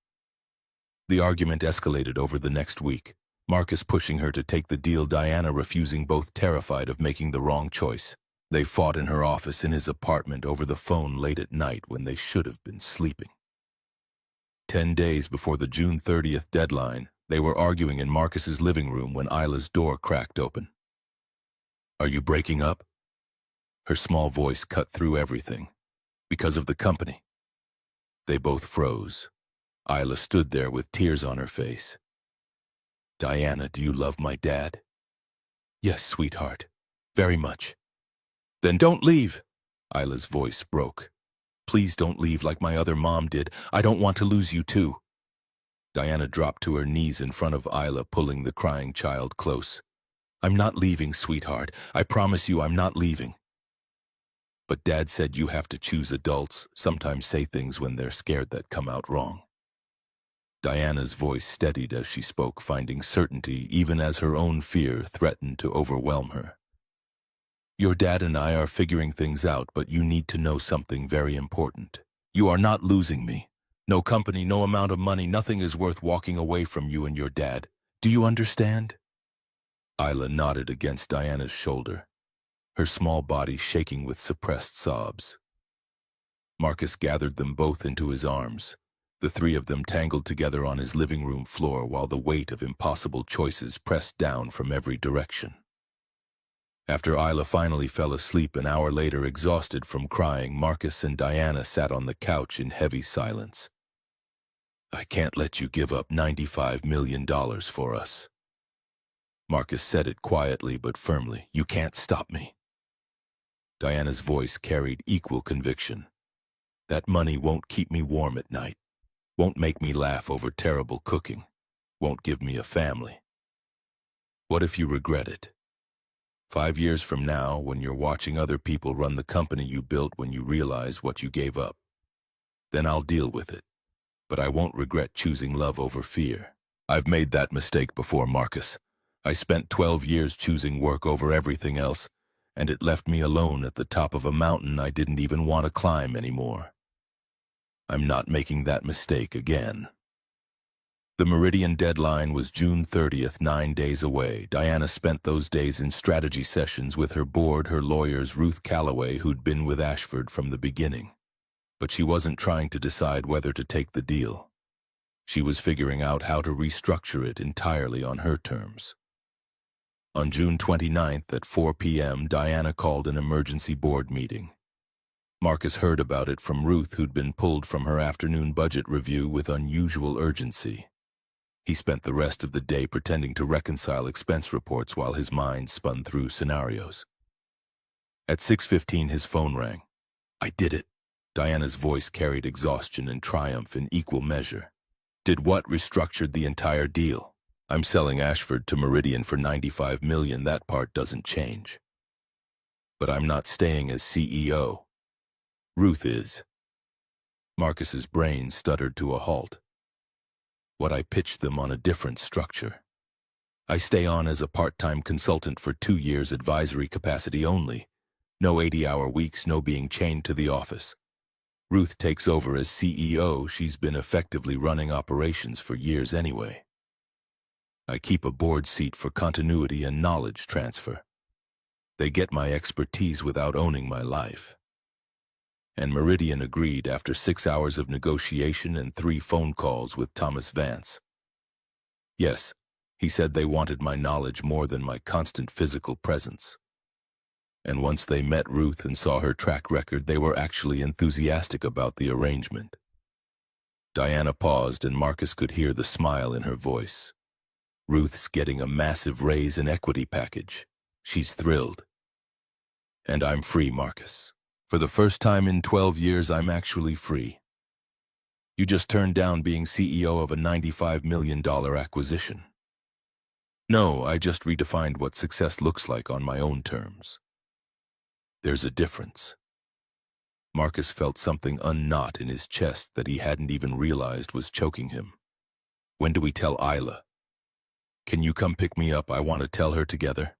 The argument escalated over the next week. Marcus pushing her to take the deal, Diana refusing, both terrified of making the wrong choice. They fought in her office, in his apartment, over the phone late at night when they should have been sleeping. 10 days before the June 30th deadline, they were arguing in Marcus's living room when Isla's door cracked open. Are you breaking up? Her small voice cut through everything. Because of the company. They both froze. Isla stood there with tears on her face. Diana, do you love my dad? Yes, sweetheart. Very much. Then don't leave. Isla's voice broke. Please don't leave like my other mom did. I don't want to lose you too. Diana dropped to her knees in front of Isla, pulling the crying child close. I'm not leaving, sweetheart. I promise you I'm not leaving. But Dad said you have to choose. Adults sometimes say things when they're scared that come out wrong. Diana's voice steadied as she spoke, finding certainty even as her own fear threatened to overwhelm her. Your dad and I are figuring things out, but you need to know something very important. You are not losing me. No company, no amount of money, nothing is worth walking away from you and your dad. Do you understand? Isla nodded against Diana's shoulder, her small body shaking with suppressed sobs. Marcus gathered them both into his arms, the three of them tangled together on his living room floor while the weight of impossible choices pressed down from every direction. After Isla finally fell asleep an hour later, exhausted from crying, Marcus and Diana sat on the couch in heavy silence. I can't let you give up $95 million for us. Marcus said it quietly but firmly. You can't stop me. Diana's voice carried equal conviction. That money won't keep me warm at night, won't make me laugh over terrible cooking, won't give me a family. What if you regret it? 5 years from now, when you're watching other people run the company you built, when you realize what you gave up, then I'll deal with it. But I won't regret choosing love over fear. I've made that mistake before, Marcus. I spent 12 years choosing work over everything else, and it left me alone at the top of a mountain I didn't even want to climb anymore. I'm not making that mistake again. The Meridian deadline was June 30th, 9 days away. Diana spent those days in strategy sessions with her board, her lawyers, Ruth Calloway, who'd been with Ashford from the beginning. But she wasn't trying to decide whether to take the deal. She was figuring out how to restructure it entirely on her terms. On June 29th at 4 p.m., Diana called an emergency board meeting. Marcus heard about it from Ruth, who'd been pulled from her afternoon budget review with unusual urgency. He spent the rest of the day pretending to reconcile expense reports while his mind spun through scenarios. At 6:15, his phone rang. I did it. Diana's voice carried exhaustion and triumph in equal measure. Did what? Restructured the entire deal. I'm selling Ashford to Meridian for $95 million. That part doesn't change. But I'm not staying as CEO. Ruth is. Marcus's brain stuttered to a halt. What I pitched them on a different structure. I stay on as a part-time consultant for 2 years, advisory capacity only. No 80-hour weeks, no being chained to the office. Ruth takes over as CEO. She's been effectively running operations for years anyway. I keep a board seat for continuity and knowledge transfer. They get my expertise without owning my life. And Meridian agreed after 6 hours of negotiation and 3 phone calls with Thomas Vance. Yes, he said they wanted my knowledge more than my constant physical presence. And once they met Ruth and saw her track record, they were actually enthusiastic about the arrangement. Diana paused, and Marcus could hear the smile in her voice. Ruth's getting a massive raise and equity package. She's thrilled. And I'm free, Marcus. For the first time in 12 years, I'm actually free. You just turned down being CEO of a $95 million acquisition. No, I just redefined what success looks like on my own terms. There's a difference. Marcus felt something unknot in his chest that he hadn't even realized was choking him. When do we tell Isla? Can you come pick me up? I want to tell her together.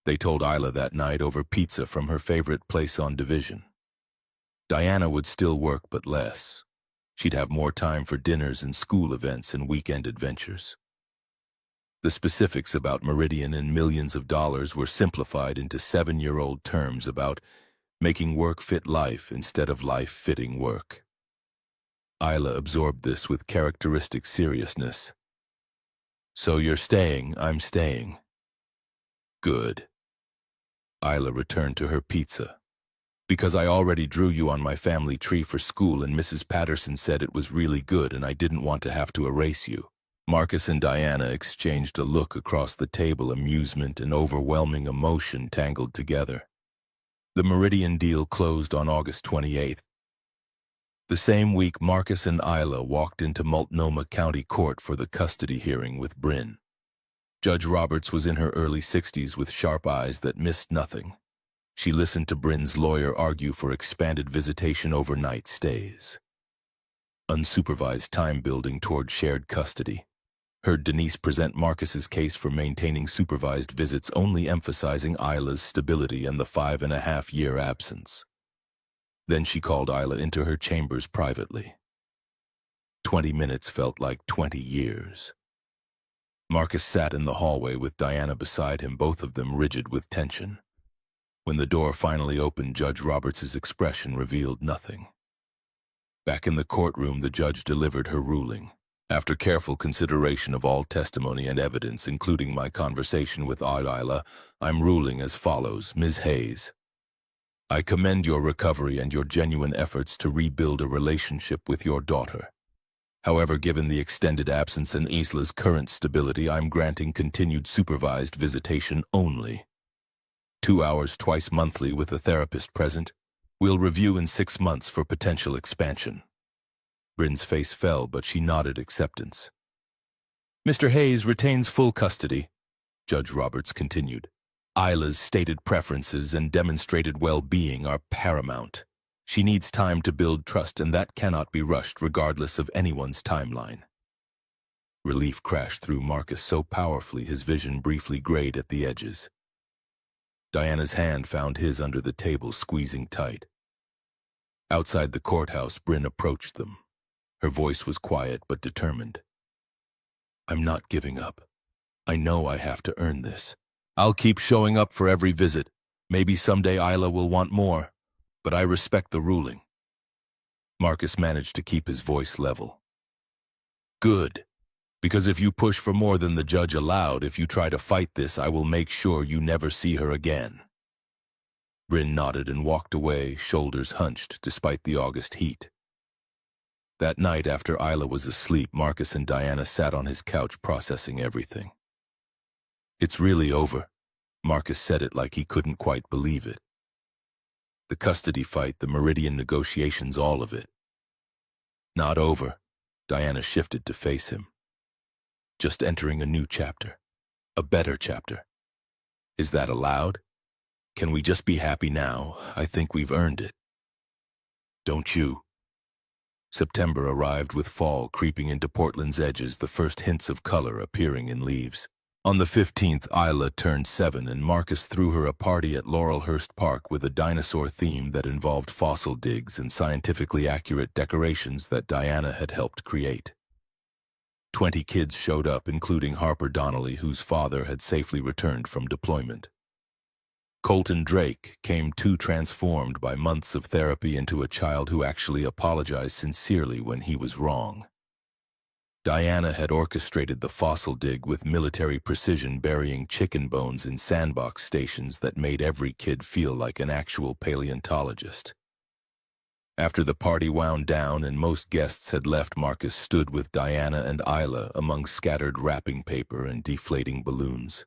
They told Isla that night over pizza from her favorite place on Division. Diana would still work, but less. She'd have more time for dinners and school events and weekend adventures. The specifics about Meridian and millions of dollars were simplified into 7-year-old terms about making work fit life instead of life fitting work. Isla absorbed this with characteristic seriousness. So you're staying, I'm staying. Good. Isla returned to her pizza. Because I already drew you on my family tree for school and Mrs. Patterson said it was really good and I didn't want to have to erase you. Marcus and Diana exchanged a look across the table, amusement and overwhelming emotion tangled together. The Meridian deal closed on August 28th. The same week, Marcus and Isla walked into Multnomah County Court for the custody hearing with Bryn. Judge Roberts was in her early 60s with sharp eyes that missed nothing. She listened to Bryn's lawyer argue for expanded visitation overnight stays, unsupervised time building toward shared custody. Heard Denise present Marcus's case for maintaining supervised visits, only emphasizing Isla's stability and the 5.5-year absence. Then she called Isla into her chambers privately. 20 minutes felt like 20 years. Marcus sat in the hallway with Diana beside him, both of them rigid with tension. When the door finally opened, Judge Roberts' expression revealed nothing. Back in the courtroom, the judge delivered her ruling. After careful consideration of all testimony and evidence, including my conversation with Isla, I'm ruling as follows. Ms. Hayes, I commend your recovery and your genuine efforts to rebuild a relationship with your daughter. However, given the extended absence and Isla's current stability, I'm granting continued supervised visitation only. 2 hours twice monthly with a therapist present. We'll review in 6 months for potential expansion. Bryn's face fell, but she nodded acceptance. Mr. Hayes retains full custody, Judge Roberts continued. Isla's stated preferences and demonstrated well-being are paramount. She needs time to build trust, and that cannot be rushed regardless of anyone's timeline. Relief crashed through Marcus so powerfully his vision briefly grayed at the edges. Diana's hand found his under the table, squeezing tight. Outside the courthouse, Bryn approached them. Her voice was quiet but determined. I'm not giving up. I know I have to earn this. I'll keep showing up for every visit. Maybe someday Isla will want more, but I respect the ruling. Marcus managed to keep his voice level. Good. Because if you push for more than the judge allowed, if you try to fight this, I will make sure you never see her again. Bryn nodded and walked away, shoulders hunched despite the August heat. That night, after Isla was asleep, Marcus and Diana sat on his couch processing everything. It's really over. Marcus said it like he couldn't quite believe it. The custody fight, the Meridian negotiations, all of it. Not over. Diana shifted to face him. Just entering a new chapter. A better chapter. Is that allowed? Can we just be happy now? I think we've earned it. Don't you? September arrived with fall creeping into Portland's edges, the first hints of color appearing in leaves. On the 15th, Isla turned 7 and Marcus threw her a party at Laurelhurst Park with a dinosaur theme that involved fossil digs and scientifically accurate decorations that Diana had helped create. 20 kids showed up, including Harper Donnelly, whose father had safely returned from deployment. Colton Drake came too transformed by months of therapy into a child who actually apologized sincerely when he was wrong. Diana had orchestrated the fossil dig with military precision, burying chicken bones in sandbox stations that made every kid feel like an actual paleontologist. After the party wound down and most guests had left, Marcus stood with Diana and Isla among scattered wrapping paper and deflating balloons.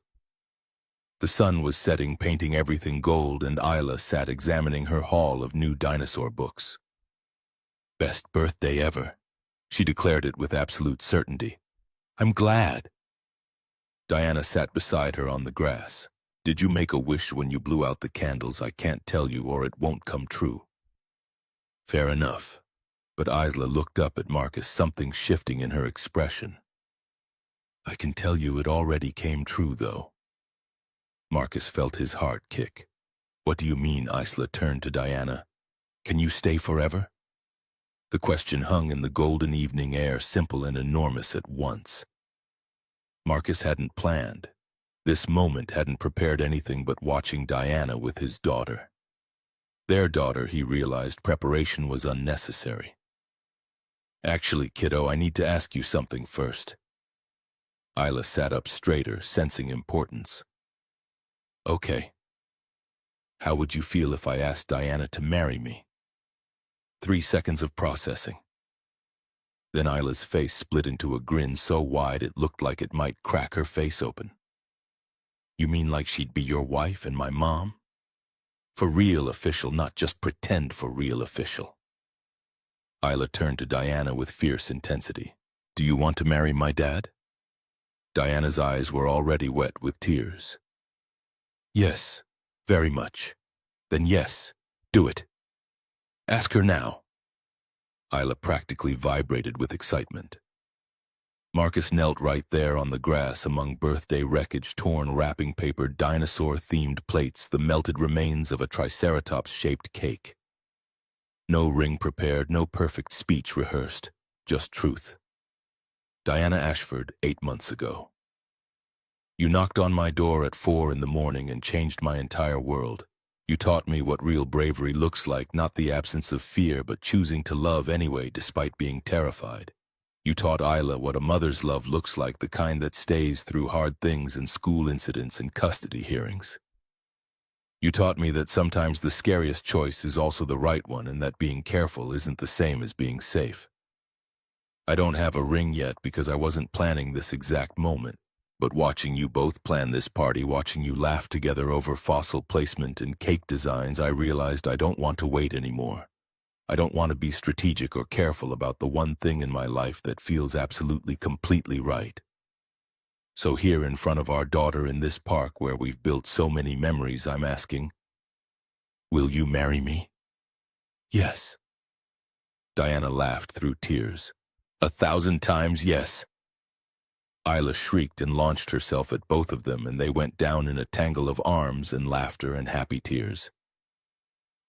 The sun was setting, painting everything gold, and Isla sat examining her haul of new dinosaur books. Best birthday ever. She declared it with absolute certainty. I'm glad. Diana sat beside her on the grass. Did you make a wish when you blew out the candles? I can't tell you, or it won't come true. Fair enough. But Isla looked up at Marcus, something shifting in her expression. I can tell you it already came true, though. Marcus felt his heart kick. What do you mean? Isla turned to Diana. Can you stay forever? The question hung in the golden evening air, simple and enormous at once. Marcus hadn't planned. This moment hadn't prepared anything but watching Diana with his daughter. Their daughter, he realized preparation was unnecessary. Actually, kiddo, I need to ask you something first. Isla sat up straighter, sensing importance. Okay. How would you feel if I asked Diana to marry me? 3 seconds of processing. Then Isla's face split into a grin so wide it looked like it might crack her face open. You mean like she'd be your wife and my mom? For real official, not just pretend for real official. Isla turned to Diana with fierce intensity. Do you want to marry my dad? Diana's eyes were already wet with tears. Yes, very much. Then yes, do it. Ask her now. Isla practically vibrated with excitement. Marcus knelt right there on the grass among birthday wreckage, torn wrapping paper, dinosaur-themed plates, the melted remains of a triceratops-shaped cake. No ring prepared, no perfect speech rehearsed, just truth. Diana Ashford, 8 months ago. You knocked on my door at 4 in the morning and changed my entire world. You taught me what real bravery looks like, not the absence of fear, but choosing to love anyway despite being terrified. You taught Isla what a mother's love looks like, the kind that stays through hard things and school incidents and custody hearings. You taught me that sometimes the scariest choice is also the right one, and that being careful isn't the same as being safe. I don't have a ring yet because I wasn't planning this exact moment. But watching you both plan this party, watching you laugh together over fossil placement and cake designs, I realized I don't want to wait anymore. I don't want to be strategic or careful about the one thing in my life that feels absolutely completely right. So here in front of our daughter in this park where we've built so many memories, I'm asking, will you marry me? Yes. Diana laughed through tears. 1,000 times yes. Isla shrieked and launched herself at both of them, and they went down in a tangle of arms and laughter and happy tears.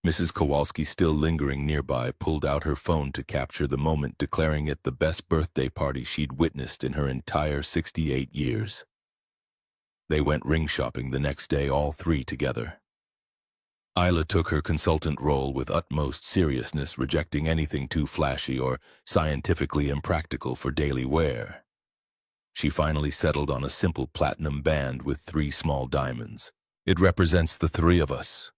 Mrs. Kowalski, still lingering nearby, pulled out her phone to capture the moment, declaring it the best birthday party she'd witnessed in her entire 68 years. They went ring shopping the next day, all three together. Isla took her consultant role with utmost seriousness, rejecting anything too flashy or scientifically impractical for daily wear. She finally settled on a simple platinum band with 3 small diamonds. It represents the 3 of us,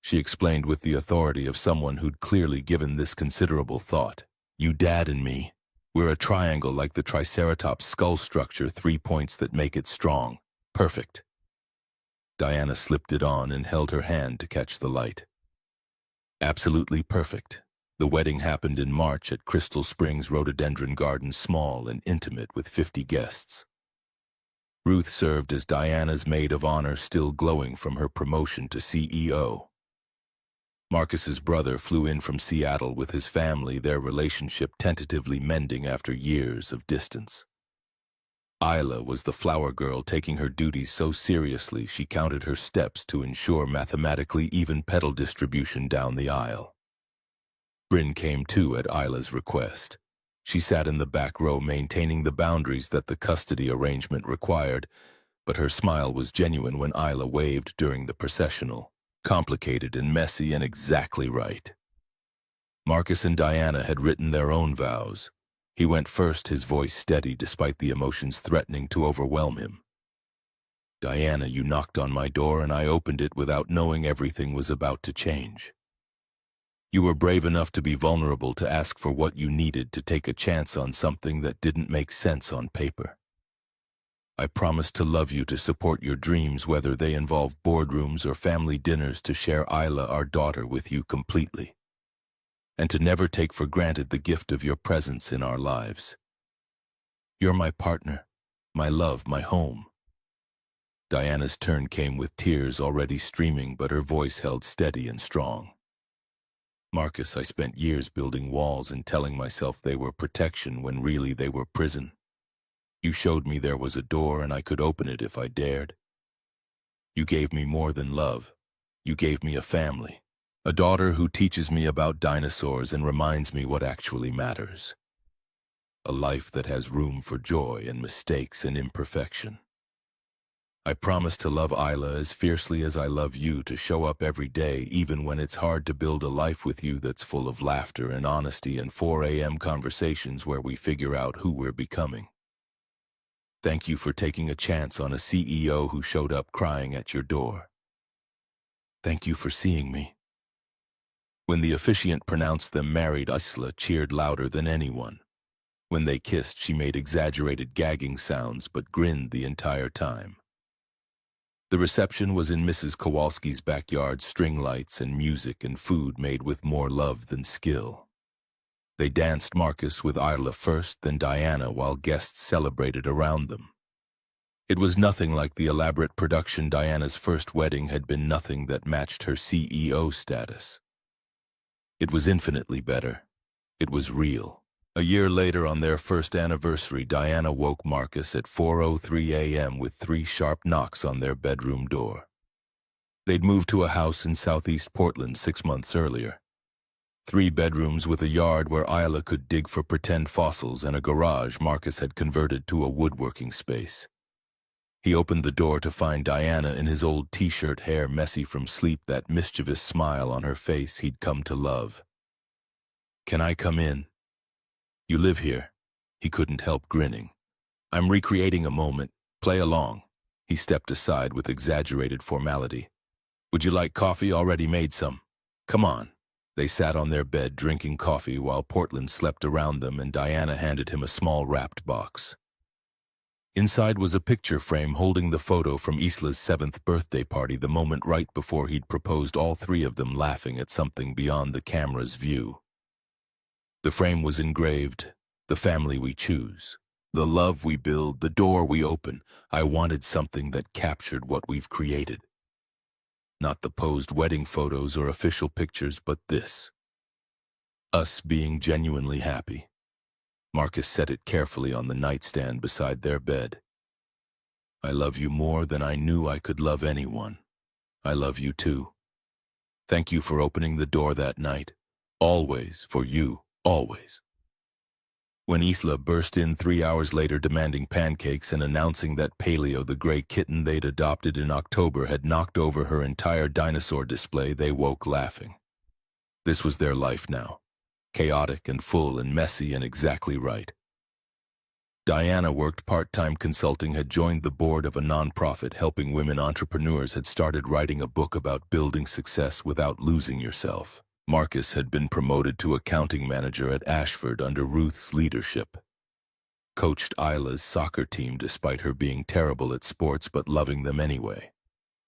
she explained with the authority of someone who'd clearly given this considerable thought. You, Dad, and me. We're a triangle like the Triceratops skull structure, 3 points that make it strong. Perfect. Diana slipped it on and held her hand to catch the light. Absolutely perfect. The wedding happened in March at Crystal Springs Rhododendron Garden, small and intimate with 50 guests. Ruth served as Diana's maid of honor, still glowing from her promotion to CEO. Marcus's brother flew in from Seattle with his family, their relationship tentatively mending after years of distance. Isla was the flower girl, taking her duties so seriously she counted her steps to ensure mathematically even petal distribution down the aisle. Bryn came too at Isla's request. She sat in the back row, maintaining the boundaries that the custody arrangement required, but her smile was genuine when Isla waved during the processional. Complicated and messy and exactly right. Marcus and Diana had written their own vows. He went first, his voice steady despite the emotions threatening to overwhelm him. Diana, you knocked on my door and I opened it without knowing everything was about to change. You were brave enough to be vulnerable, to ask for what you needed, to take a chance on something that didn't make sense on paper. I promised to love you, to support your dreams, whether they involve boardrooms or family dinners, to share Isla, our daughter, with you completely, and to never take for granted the gift of your presence in our lives. You're my partner, my love, my home. Diana's turn came with tears already streaming, but her voice held steady and strong. Marcus, I spent years building walls and telling myself they were protection when really they were prison. You showed me there was a door and I could open it if I dared. You gave me more than love. You gave me a family, a daughter who teaches me about dinosaurs and reminds me what actually matters. A life that has room for joy and mistakes and imperfection. I promise to love Isla as fiercely as I love you, to show up every day, even when it's hard, to build a life with you that's full of laughter and honesty and 4 a.m. conversations where we figure out who we're becoming. Thank you for taking a chance on a CEO who showed up crying at your door. Thank you for seeing me." When the officiant pronounced them married, Isla cheered louder than anyone. When they kissed, she made exaggerated gagging sounds but grinned the entire time. The reception was in Mrs. Kowalski's backyard, string lights and music and food made with more love than skill. They danced Marcus with Isla first, then Diana, while guests celebrated around them. It was nothing like the elaborate production. Diana's first wedding had been nothing that matched her CEO status. It was infinitely better. It was real. A year later, on their first anniversary, Diana woke Marcus at 4:03 a.m. with 3 sharp knocks on their bedroom door. They'd moved to a house in southeast Portland 6 months earlier. 3 bedrooms with a yard where Isla could dig for pretend fossils and a garage Marcus had converted to a woodworking space. He opened the door to find Diana in his old t-shirt, hair messy from sleep, that mischievous smile on her face he'd come to love. "Can I come in?" "You live here?" He couldn't help grinning. "I'm recreating a moment. Play along." He stepped aside with exaggerated formality. "Would you like coffee? Already made some." "Come on." They sat on their bed drinking coffee while Portland slept around them, and Diana handed him a small wrapped box. Inside was a picture frame holding the photo from Isla's 7th birthday party, the moment right before he'd proposed, all 3 of them laughing at something beyond the camera's view. The frame was engraved, "The family we choose, the love we build, the door we open." I wanted something that captured what we've created. Not the posed wedding photos or official pictures, but this. Us being genuinely happy. Marcus set it carefully on the nightstand beside their bed. "I love you more than I knew I could love anyone. I love you too. Thank you for opening the door that night. Always for you, always." When Isla burst in 3 hours later demanding pancakes and announcing that Paleo, the gray kitten they'd adopted in October, had knocked over her entire dinosaur display, they woke laughing. This was their life now. Chaotic and full and messy and exactly right. Diana worked part-time consulting, had joined the board of a nonprofit helping women entrepreneurs, had started writing a book about building success without losing yourself. Marcus had been promoted to accounting manager at Ashford under Ruth's leadership. Coached Isla's soccer team despite her being terrible at sports but loving them anyway.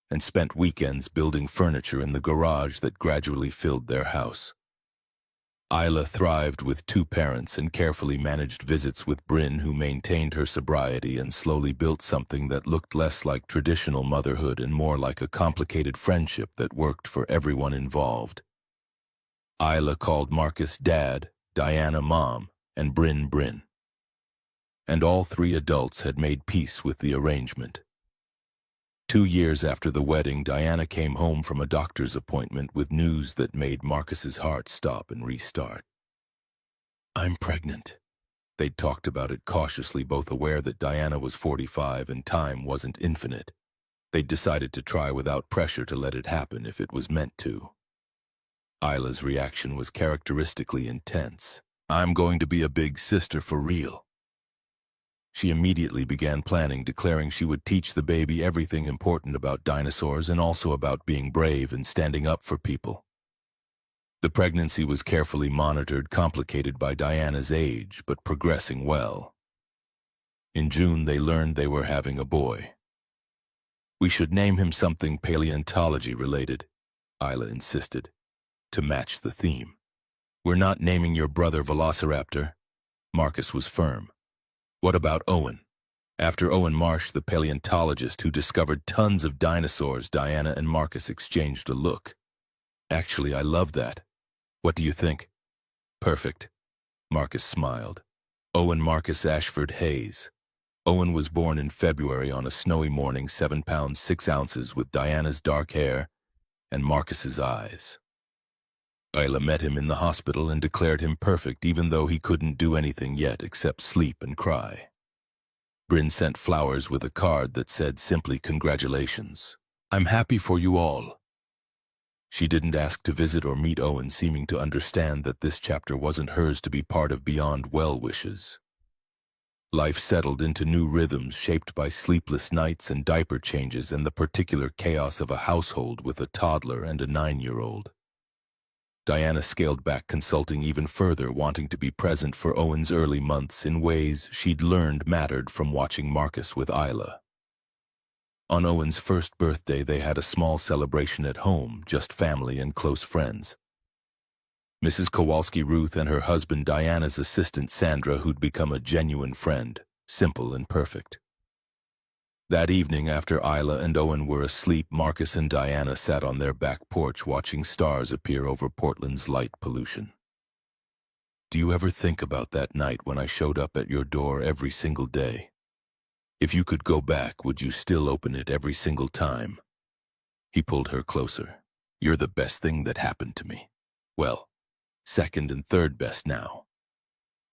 And spent weekends building furniture in the garage that gradually filled their house. Isla thrived with 2 parents and carefully managed visits with Bryn, who maintained her sobriety and slowly built something that looked less like traditional motherhood and more like a complicated friendship that worked for everyone involved. Isla called Marcus Dad, Diana Mom, and Bryn Bryn. And all 3 adults had made peace with the arrangement. 2 years after the wedding, Diana came home from a doctor's appointment with news that made Marcus's heart stop and restart. "I'm pregnant." They'd talked about it cautiously, both aware that Diana was 45 and time wasn't infinite. They'd decided to try without pressure, to let it happen if it was meant to. Isla's reaction was characteristically intense. "I'm going to be a big sister for real." She immediately began planning, declaring she would teach the baby everything important about dinosaurs and also about being brave and standing up for people. The pregnancy was carefully monitored, complicated by Diana's age, but progressing well. In June, they learned they were having a boy. "We should name him something paleontology-related," Isla insisted, to match the theme. "We're not naming your brother Velociraptor." Marcus was firm. "What about Owen?" After Owen Marsh, the paleontologist who discovered tons of dinosaurs, Diana and Marcus exchanged a look. "Actually, I love that. What do you think?" "Perfect." Marcus smiled. Owen Marcus Ashford Hayes. Owen was born in February on a snowy morning, 7 pounds 6 ounces, with Diana's dark hair and Marcus's eyes. Isla met him in the hospital and declared him perfect, even though he couldn't do anything yet except sleep and cry. Bryn sent flowers with a card that said simply, "Congratulations. I'm happy for you all." She didn't ask to visit or meet Owen, seeming to understand that this chapter wasn't hers to be part of beyond well wishes. Life settled into new rhythms shaped by sleepless nights and diaper changes and the particular chaos of a household with a toddler and a 9-year-old. Diana scaled back consulting even further, wanting to be present for Owen's early months in ways she'd learned mattered from watching Marcus with Isla. On Owen's first birthday, they had a small celebration at home, just family and close friends. Mrs. Kowalski Ruth and her husband Diana's assistant Sandra, who'd become a genuine friend, simple and perfect. That evening, after Isla and Owen were asleep, Marcus and Diana sat on their back porch watching stars appear over Portland's light pollution. Do you ever think about that night when I showed up at your door every single day? If you could go back, would you still open it every single time? He pulled her closer. You're the best thing that happened to me. Well, second and third best now.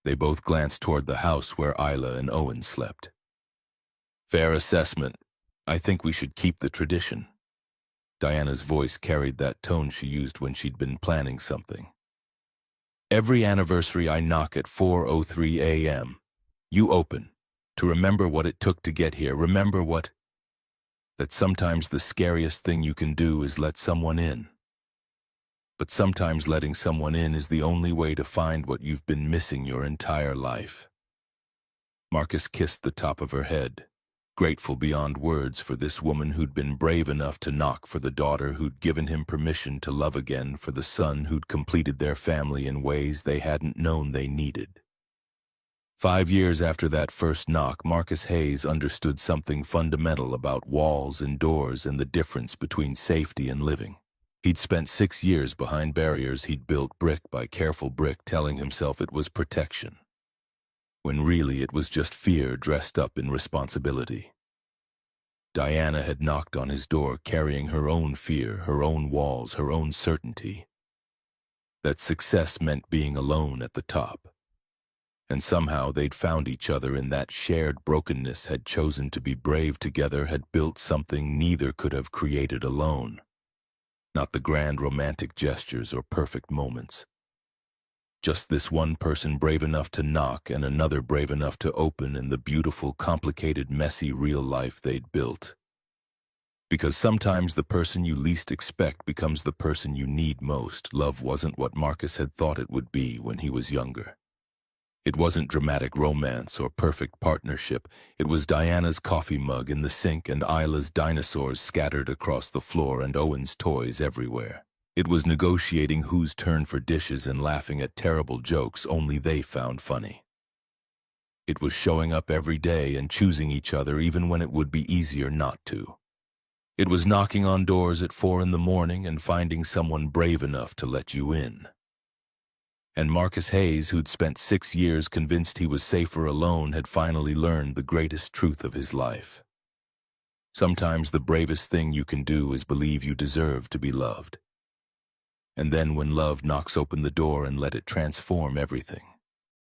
They both glanced toward the house where Isla and Owen slept. Fair assessment. I think we should keep the tradition. Diana's voice carried that tone she used when she'd been planning something. Every anniversary I knock at 4:03 a.m. You open. To remember what it took to get here, remember that sometimes the scariest thing you can do is let someone in. But sometimes letting someone in is the only way to find what you've been missing your entire life. Marcus kissed the top of her head, grateful beyond words for this woman who'd been brave enough to knock, for the daughter who'd given him permission to love again, for the son who'd completed their family in ways they hadn't known they needed. 5 years after that first knock, Marcus Hayes understood something fundamental about walls and doors and the difference between safety and living. He'd spent 6 years behind barriers he'd built brick by careful brick, telling himself it was protection, when really it was just fear dressed up in responsibility. Diana had knocked on his door carrying her own fear, her own walls, her own certainty. That success meant being alone at the top. And somehow they'd found each other in that shared brokenness, had chosen to be brave together, had built something neither could have created alone. Not the grand romantic gestures or perfect moments. Just this one person brave enough to knock and another brave enough to open, in the beautiful, complicated, messy real life they'd built. Because sometimes the person you least expect becomes the person you need most. Love wasn't what Marcus had thought it would be when he was younger. It wasn't dramatic romance or perfect partnership. It was Diana's coffee mug in the sink and Isla's dinosaurs scattered across the floor and Owen's toys everywhere. It was negotiating whose turn for dishes and laughing at terrible jokes only they found funny. It was showing up every day and choosing each other even when it would be easier not to. It was knocking on doors at 4 in the morning and finding someone brave enough to let you in. And Marcus Hayes, who'd spent 6 years convinced he was safer alone, had finally learned the greatest truth of his life. Sometimes the bravest thing you can do is believe you deserve to be loved. And then when love knocks open the door, and let it transform everything.